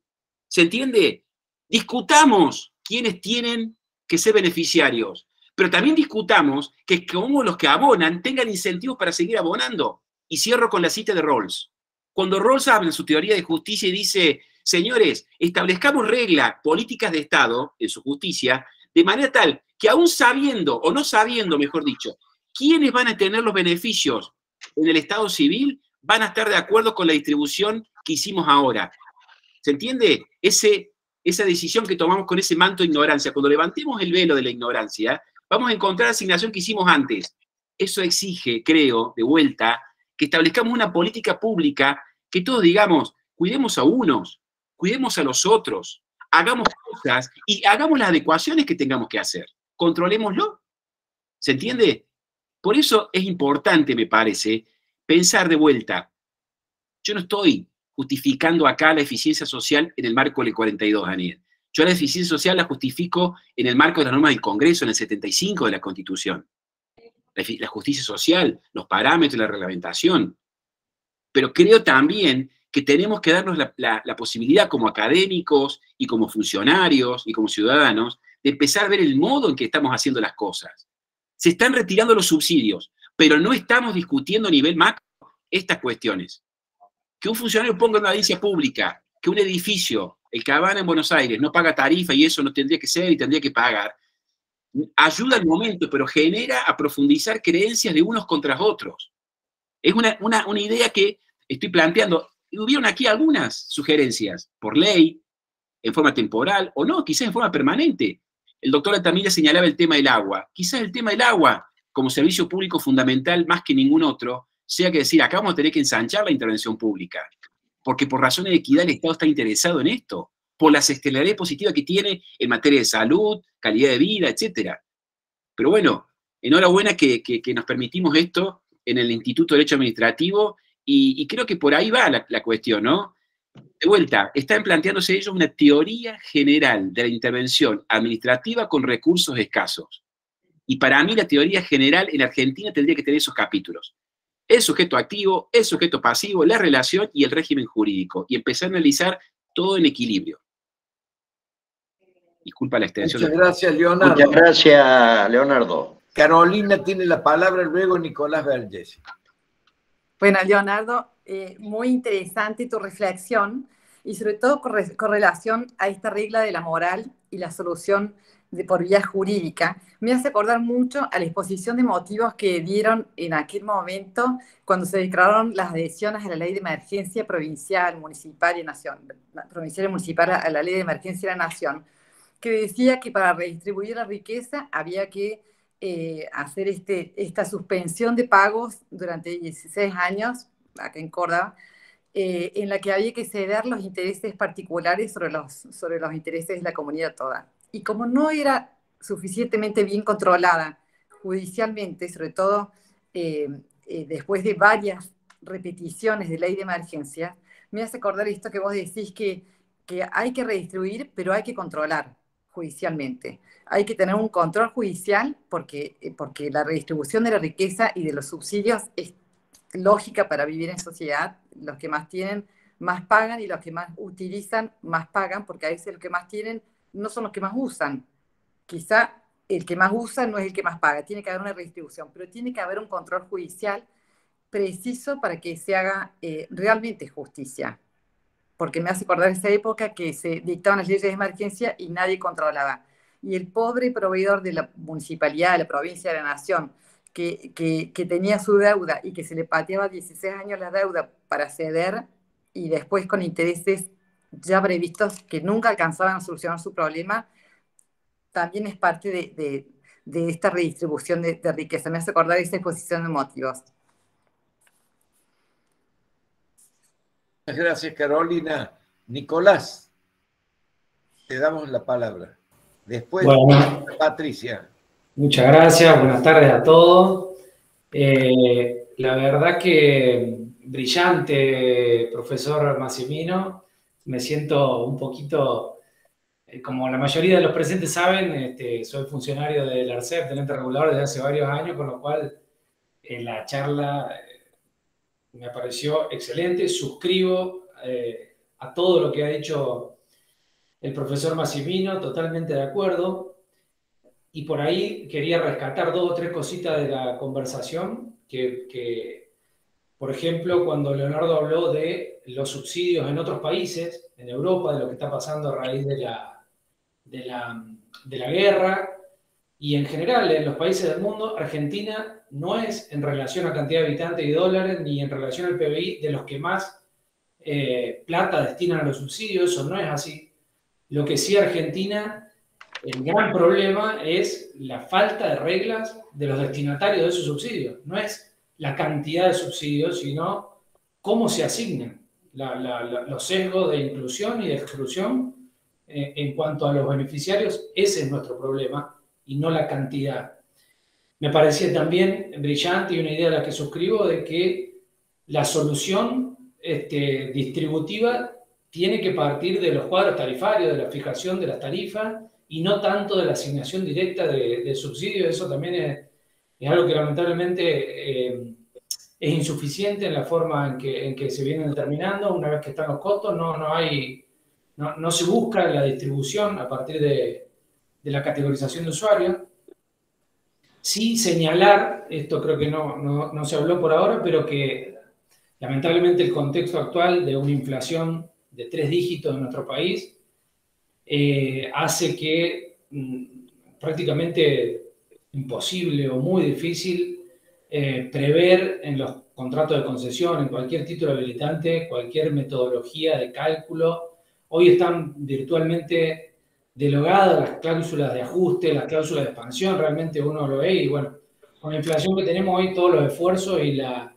¿se entiende? Discutamos quiénes tienen que ser beneficiarios, pero también discutamos que como los que abonan tengan incentivos para seguir abonando. Y cierro con la cita de Rawls. Cuando Rawls habla en su teoría de justicia y dice, señores, establezcamos reglas políticas de Estado en su justicia, de manera tal que aún sabiendo, o no sabiendo, mejor dicho, quiénes van a tener los beneficios en el Estado civil, van a estar de acuerdo con la distribución que hicimos ahora. ¿Se entiende? Esa decisión que tomamos con ese manto de ignorancia, cuando levantemos el velo de la ignorancia, vamos a encontrar la asignación que hicimos antes. Eso exige, creo, de vuelta, que establezcamos una política pública que todos digamos, cuidemos a unos, cuidemos a los otros, hagamos cosas y hagamos las adecuaciones que tengamos que hacer. Controlémoslo. ¿Se entiende? Por eso es importante, me parece, pensar de vuelta. Yo no estoy justificando acá la eficiencia social en el marco del 42, Daniel. Yo la eficiencia social la justifico en el marco de las normas del Congreso, en el 75 de la Constitución. La justicia social, los parámetros, la reglamentación. Pero creo también que tenemos que darnos la posibilidad como académicos y como funcionarios y como ciudadanos de empezar a ver el modo en que estamos haciendo las cosas. Se están retirando los subsidios, pero no estamos discutiendo a nivel macro estas cuestiones. Que un funcionario ponga una audiencia pública, que un edificio, el Cabana en Buenos Aires, no paga tarifa y eso no tendría que ser y tendría que pagar, ayuda al momento, pero genera a profundizar creencias de unos contra otros. Es una idea que estoy planteando. Y hubieron aquí algunas sugerencias, por ley, en forma temporal, o no, quizás en forma permanente. El doctor Altamira señalaba el tema del agua. Quizás el tema del agua, como servicio público fundamental más que ningún otro, sea que decir, acá vamos a tener que ensanchar la intervención pública, porque por razones de equidad el Estado está interesado en esto, por las externalidades positivas que tiene en materia de salud, calidad de vida, etc. Pero bueno, enhorabuena que nos permitimos esto en el Instituto de Derecho Administrativo, y creo que por ahí va la cuestión, ¿no? De vuelta, están planteándose ellos una teoría general de la intervención administrativa con recursos escasos. Y para mí la teoría general en Argentina tendría que tener esos capítulos. El sujeto activo, el sujeto pasivo, la relación y el régimen jurídico. Y empezar a analizar todo en equilibrio. Disculpa la extensión. Muchas gracias, Leonardo. Muchas gracias, Leonardo. Carolina tiene la palabra, luego Nicolás Vergés. Bueno, Leonardo, muy interesante tu reflexión y sobre todo con relación a esta regla de la moral y la solución por vía jurídica. Me hace acordar mucho a la exposición de motivos que dieron en aquel momento cuando se declararon las adhesiones a la ley de emergencia provincial, municipal y nación, provincial y municipal a la ley de emergencia de la nación, que decía que para redistribuir la riqueza había que hacer esta suspensión de pagos durante 16 años, acá en Córdoba, en la que había que ceder los intereses particulares sobre los intereses de la comunidad toda. Y como no era suficientemente bien controlada judicialmente, sobre todo después de varias repeticiones de ley de emergencia, me hace acordar esto que vos decís que hay que redistribuir, pero hay que controlar judicialmente. Hay que tener un control judicial porque la redistribución de la riqueza y de los subsidios es lógica para vivir en sociedad. Los que más tienen más pagan y los que más utilizan más pagan, porque a veces los que más tienen no son los que más usan. Quizá el que más usa no es el que más paga, tiene que haber una redistribución, pero tiene que haber un control judicial preciso para que se haga realmente justicia. Porque me hace acordar esa época que se dictaban las leyes de emergencia y nadie controlaba. Y el pobre proveedor de la municipalidad, de la provincia, de la nación, que tenía su deuda y que se le pateaba 16 años la deuda para ceder y después con intereses ya previstos que nunca alcanzaban a solucionar su problema, también es parte de esta redistribución de riqueza. Me hace acordar esa exposición de motivos. Muchas gracias, Carolina. Nicolás, te damos la palabra. Después, bueno, Patricia. Muchas gracias, buenas tardes a todos. La verdad que brillante, profesor Massimino. Me siento un poquito, como la mayoría de los presentes saben, soy funcionario del ARCEP, del ente regulador, desde hace varios años, con lo cual la charla me pareció excelente. Suscribo a todo lo que ha dicho el profesor Massimino, totalmente de acuerdo. Y por ahí quería rescatar 2 o 3 cositas de la conversación, que por ejemplo, cuando Leonardo habló de los subsidios en otros países, en Europa, de lo que está pasando a raíz de la guerra, y en general en los países del mundo, Argentina no es en relación a cantidad de habitantes y dólares, ni en relación al PBI, de los que más plata destinan a los subsidios. Eso no es así. Lo que sí Argentina... El gran problema es la falta de reglas de los destinatarios de esos subsidios. No es la cantidad de subsidios, sino cómo se asignan los sesgos de inclusión y de exclusión en cuanto a los beneficiarios. Ese es nuestro problema y no la cantidad. Me parecía también brillante y una idea a la que suscribo de que la solución distributiva tiene que partir de los cuadros tarifarios, de la fijación de las tarifas, y no tanto de la asignación directa de subsidios. Eso también es algo que lamentablemente es insuficiente en la forma en que se vienen determinando. Una vez que están los costos, no se busca la distribución a partir de la categorización de usuarios. Sí señalar, esto creo que no se habló por ahora, pero que lamentablemente el contexto actual de una inflación de 3 dígitos en nuestro país hace que prácticamente imposible o muy difícil prever en los contratos de concesión, en cualquier título habilitante, cualquier metodología de cálculo. Hoy están virtualmente derogadas las cláusulas de ajuste, las cláusulas de expansión. Realmente uno lo ve y bueno, con la inflación que tenemos hoy, todos los esfuerzos y las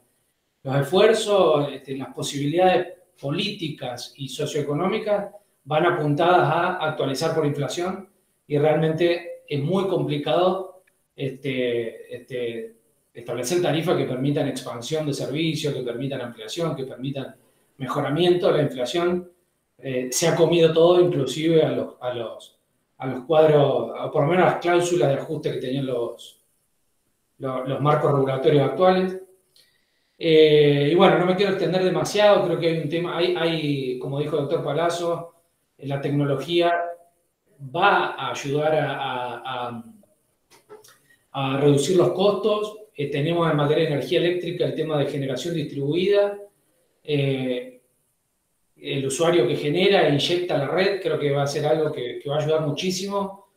posibilidades políticas y socioeconómicas van apuntadas a actualizar por inflación, y realmente es muy complicado establecer tarifas que permitan expansión de servicios, que permitan ampliación, que permitan mejoramiento. La inflación se ha comido todo, inclusive a los cuadros, por lo menos a las cláusulas de ajuste que tenían los marcos regulatorios actuales. Y bueno, no me quiero extender demasiado, creo que hay un tema, como dijo el doctor Palazzo, la tecnología va a ayudar a reducir los costos. Tenemos en materia de energía eléctrica el tema de generación distribuida. El usuario que genera e inyecta la red, creo que va a ser algo que va a ayudar muchísimo.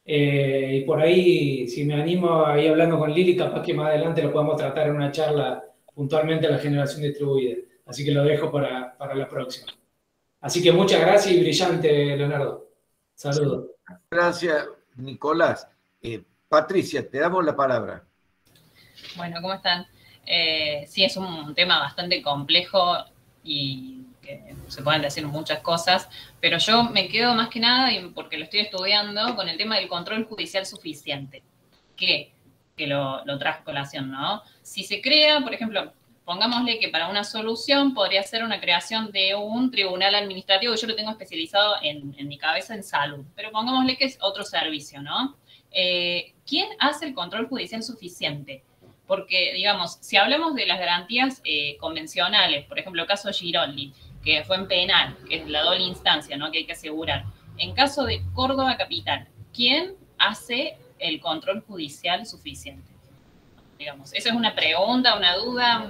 Y por ahí, si me animo a ir hablando con Lili, capaz que más adelante lo podamos tratar en una charla puntualmente a la generación distribuida. Así que lo dejo para la próxima. Así que muchas gracias y brillante, Leonardo. Saludos. Gracias, Nicolás. Patricia, te damos la palabra. Bueno, ¿cómo están? Sí, es un tema bastante complejo y que se pueden decir muchas cosas, pero yo me quedo más que nada, y porque lo estoy estudiando, con el tema del control judicial suficiente, que lo trajo a colación, ¿no? Si se crea, por ejemplo, pongámosle que para una solución podría ser una creación de un tribunal administrativo, que yo lo tengo especializado en mi cabeza en salud, pero pongámosle que es otro servicio, ¿no? ¿Quién hace el control judicial suficiente? Porque, digamos, si hablamos de las garantías convencionales, por ejemplo, el caso Giroldi, que fue en penal, que es la doble instancia, ¿no? Que hay que asegurar. En caso de Córdoba Capital, ¿quién hace el control judicial suficiente? Digamos, esa es una pregunta, una duda,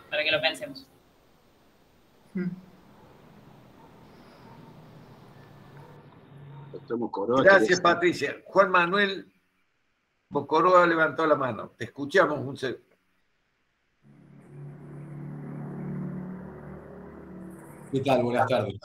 para que lo pensemos. Gracias, Patricia. Juan Manuel Bocoroa levantó la mano. Te escuchamos un segundo. ¿Qué tal? Buenas tardes.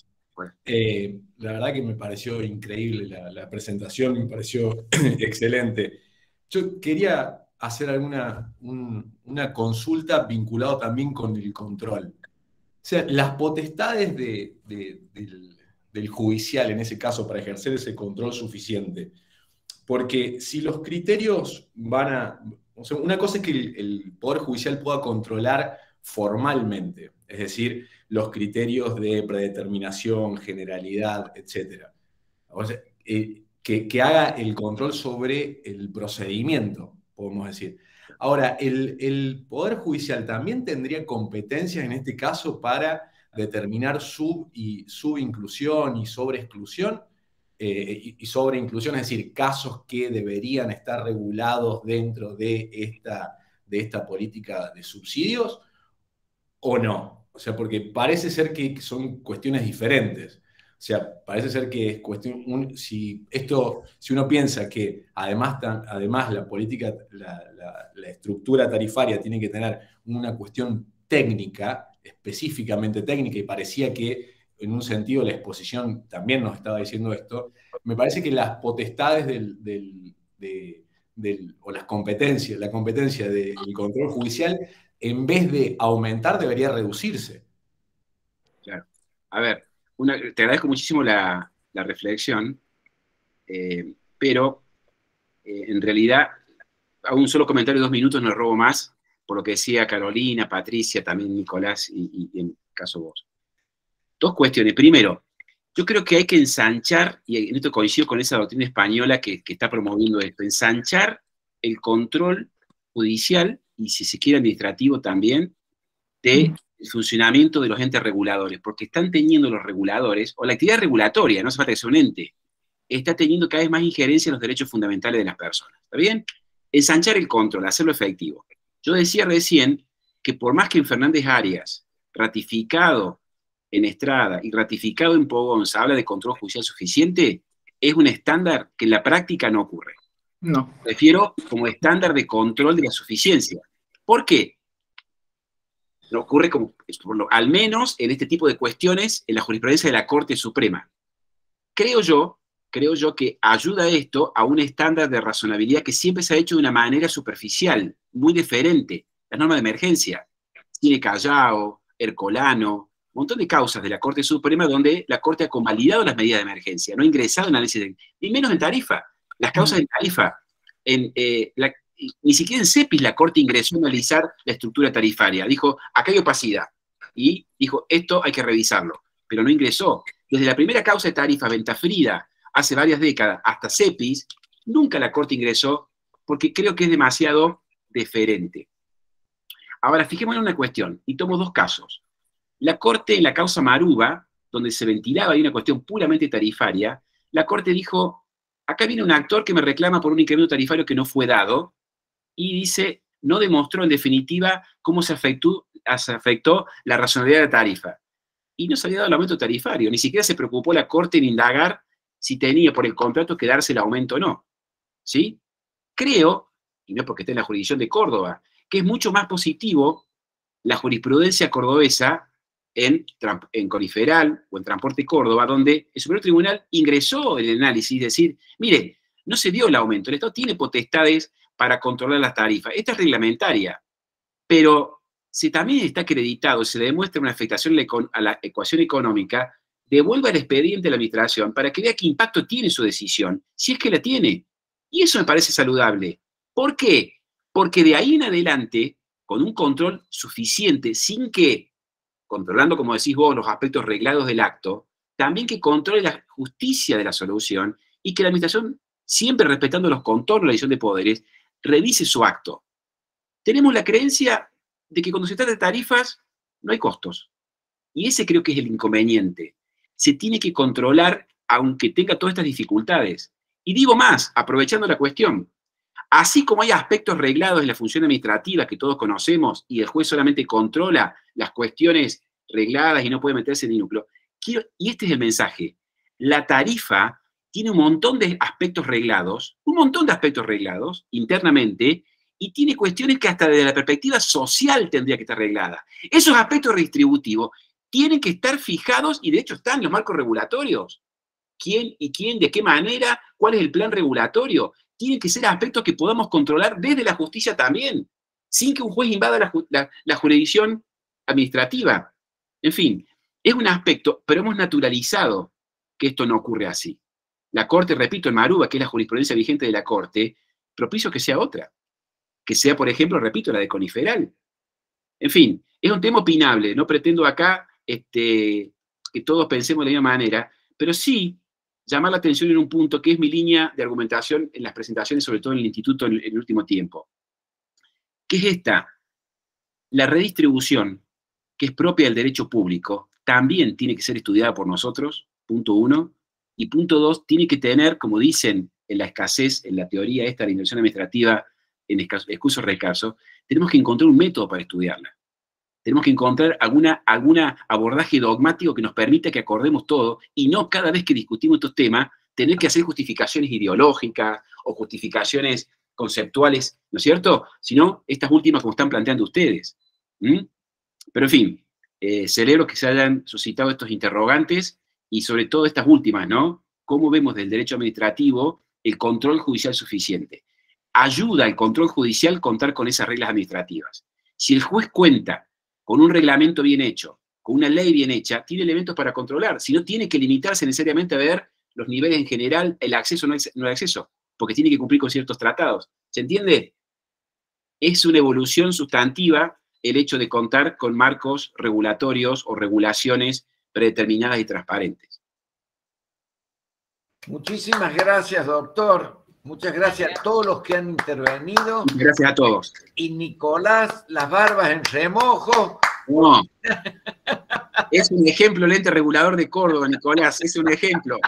La verdad que me pareció increíble la presentación, me pareció excelente. Yo quería hacer una consulta vinculada también con el control. O sea, las potestades del judicial, en ese caso, para ejercer ese control suficiente. Porque si los criterios van a... O sea, una cosa es que el Poder Judicial pueda controlar formalmente, es decir, los criterios de predeterminación, generalidad, etc. O sea, que haga el control sobre el procedimiento, podemos decir. Ahora, ¿el Poder Judicial también tendría competencias en este caso para determinar subinclusión y sobreexclusión? Y sobreinclusión, es decir, casos que deberían estar regulados dentro de esta política de subsidios, ¿o no? O sea, porque parece ser que son cuestiones diferentes. O sea, parece ser que es cuestión... si uno piensa que además la política, la estructura tarifaria tiene que tener una cuestión técnica, específicamente técnica, y parecía que en un sentido la exposición también nos estaba diciendo esto, me parece que las potestades o las competencias, la competencia del control judicial, en vez de aumentar, debería reducirse. Claro. A ver, te agradezco muchísimo la reflexión, pero en realidad hago un solo comentario de 2 minutos, no robo más, por lo que decía Carolina, Patricia, también Nicolás y en caso vos. 2 cuestiones. Primero, yo creo que hay que ensanchar, y en esto coincido con esa doctrina española que está promoviendo esto, ensanchar el control judicial, y si se quiere administrativo también, del funcionamiento de los entes reguladores, porque están teniendo los reguladores, o la actividad regulatoria, no hace falta que sea un ente, está teniendo cada vez más injerencia en los derechos fundamentales de las personas. ¿Está bien? Ensanchar el control, hacerlo efectivo. Yo decía recién que por más que en Fernández Arias, ratificado en Estrada y ratificado en Pogonza, habla de control judicial suficiente, es un estándar que en la práctica no ocurre. No. Prefiero como estándar de control de la suficiencia. ¿Por qué? No ocurre como, al menos en este tipo de cuestiones, en la jurisprudencia de la Corte Suprema. Creo yo que ayuda esto a un estándar de razonabilidad que siempre se ha hecho de una manera superficial, muy diferente. Las normas de emergencia, Cine Callao, Ercolano, un montón de causas de la Corte Suprema donde la Corte ha convalidado las medidas de emergencia, no ha ingresado en análisis, y menos en tarifa. Las causas de tarifa, ni siquiera en CEPIS la Corte ingresó a analizar la estructura tarifaria. Dijo, acá hay opacidad. Y dijo, esto hay que revisarlo. Pero no ingresó. Desde la primera causa de tarifa, Ventafrida, hace varias décadas, hasta CEPIS, nunca la Corte ingresó porque creo que es demasiado deferente. Ahora, fijémonos en una cuestión, y tomo 2 casos. La Corte, en la causa Maruba, donde se ventilaba ahí una cuestión puramente tarifaria, la Corte dijo, acá viene un actor que me reclama por un incremento tarifario que no fue dado, y dice, no demostró en definitiva cómo se afectó la razonabilidad de la tarifa. Y no se había dado el aumento tarifario, ni siquiera se preocupó la Corte en indagar si tenía por el contrato que darse el aumento o no. ¿Sí? Creo, y no es porque esté en la jurisdicción de Córdoba, que es mucho más positivo la jurisprudencia cordobesa en Coniferal o en Transporte Córdoba, donde el Superior Tribunal ingresó el análisis, decir, mire, no se dio el aumento, el Estado tiene potestades para controlar las tarifas, esta es reglamentaria, pero si también está acreditado, se le demuestra una afectación a la ecuación económica, devuelva el expediente a la administración para que vea qué impacto tiene su decisión, si es que la tiene. Y eso me parece saludable. ¿Por qué? Porque de ahí en adelante, con un control suficiente, sin que, controlando, como decís vos, los aspectos reglados del acto, también que controle la justicia de la solución y que la administración, siempre respetando los contornos de la división de poderes, revise su acto. Tenemos la creencia de que cuando se trata de tarifas, no hay costos. Y ese creo que es el inconveniente. Se tiene que controlar aunque tenga todas estas dificultades. Y digo más, aprovechando la cuestión, así como hay aspectos reglados en la función administrativa que todos conocemos y el juez solamente controla las cuestiones regladas y no puede meterse en el núcleo, y este es el mensaje, la tarifa tiene un montón de aspectos reglados internamente, y tiene cuestiones que hasta desde la perspectiva social tendría que estar reglada. Esos aspectos redistributivos tienen que estar fijados, y de hecho están en los marcos regulatorios. ¿Quién y quién, de qué manera, cuál es el plan regulatorio? Tienen que ser aspectos que podamos controlar desde la justicia también, sin que un juez invada la jurisdicción administrativa. En fin, es un aspecto, pero hemos naturalizado que esto no ocurre así. La Corte, repito, en Maruba, que es la jurisprudencia vigente de la Corte, propicio que sea otra. Que sea, por ejemplo, repito, la de Coniferal. En fin, es un tema opinable. No pretendo acá que todos pensemos de la misma manera, pero sí llamar la atención en un punto que es mi línea de argumentación en las presentaciones, sobre todo en el instituto en el último tiempo. ¿Qué es esta? La redistribución, que es propia del derecho público, también tiene que ser estudiada por nosotros, punto 1, y punto 2, tiene que tener, como dicen en la escasez, en la teoría esta de la inversión administrativa, en excusos recasos, tenemos que encontrar un método para estudiarla. Tenemos que encontrar algún abordaje dogmático que nos permita que acordemos todo y no cada vez que discutimos estos temas tener que hacer justificaciones ideológicas o justificaciones conceptuales, ¿no es cierto? Sino estas últimas como están planteando ustedes. Pero en fin, celebro que se hayan suscitado estos interrogantes y sobre todo estas últimas, ¿no? ¿Cómo vemos del derecho administrativo el control judicial suficiente? Ayuda al control judicial contar con esas reglas administrativas. Si el juez cuenta con un reglamento bien hecho, con una ley bien hecha, tiene elementos para controlar. Si no, tiene que limitarse necesariamente a ver los niveles en general, el acceso o no el acceso, porque tiene que cumplir con ciertos tratados. ¿Se entiende? Es una evolución sustantiva el hecho de contar con marcos regulatorios o regulaciones predeterminadas y transparentes. Muchísimas gracias, doctor. Muchas gracias a todos los que han intervenido. Gracias a todos. Y Nicolás, las barbas en remojo. No. Es un ejemplo el ente regulador de Córdoba, Nicolás, es un ejemplo.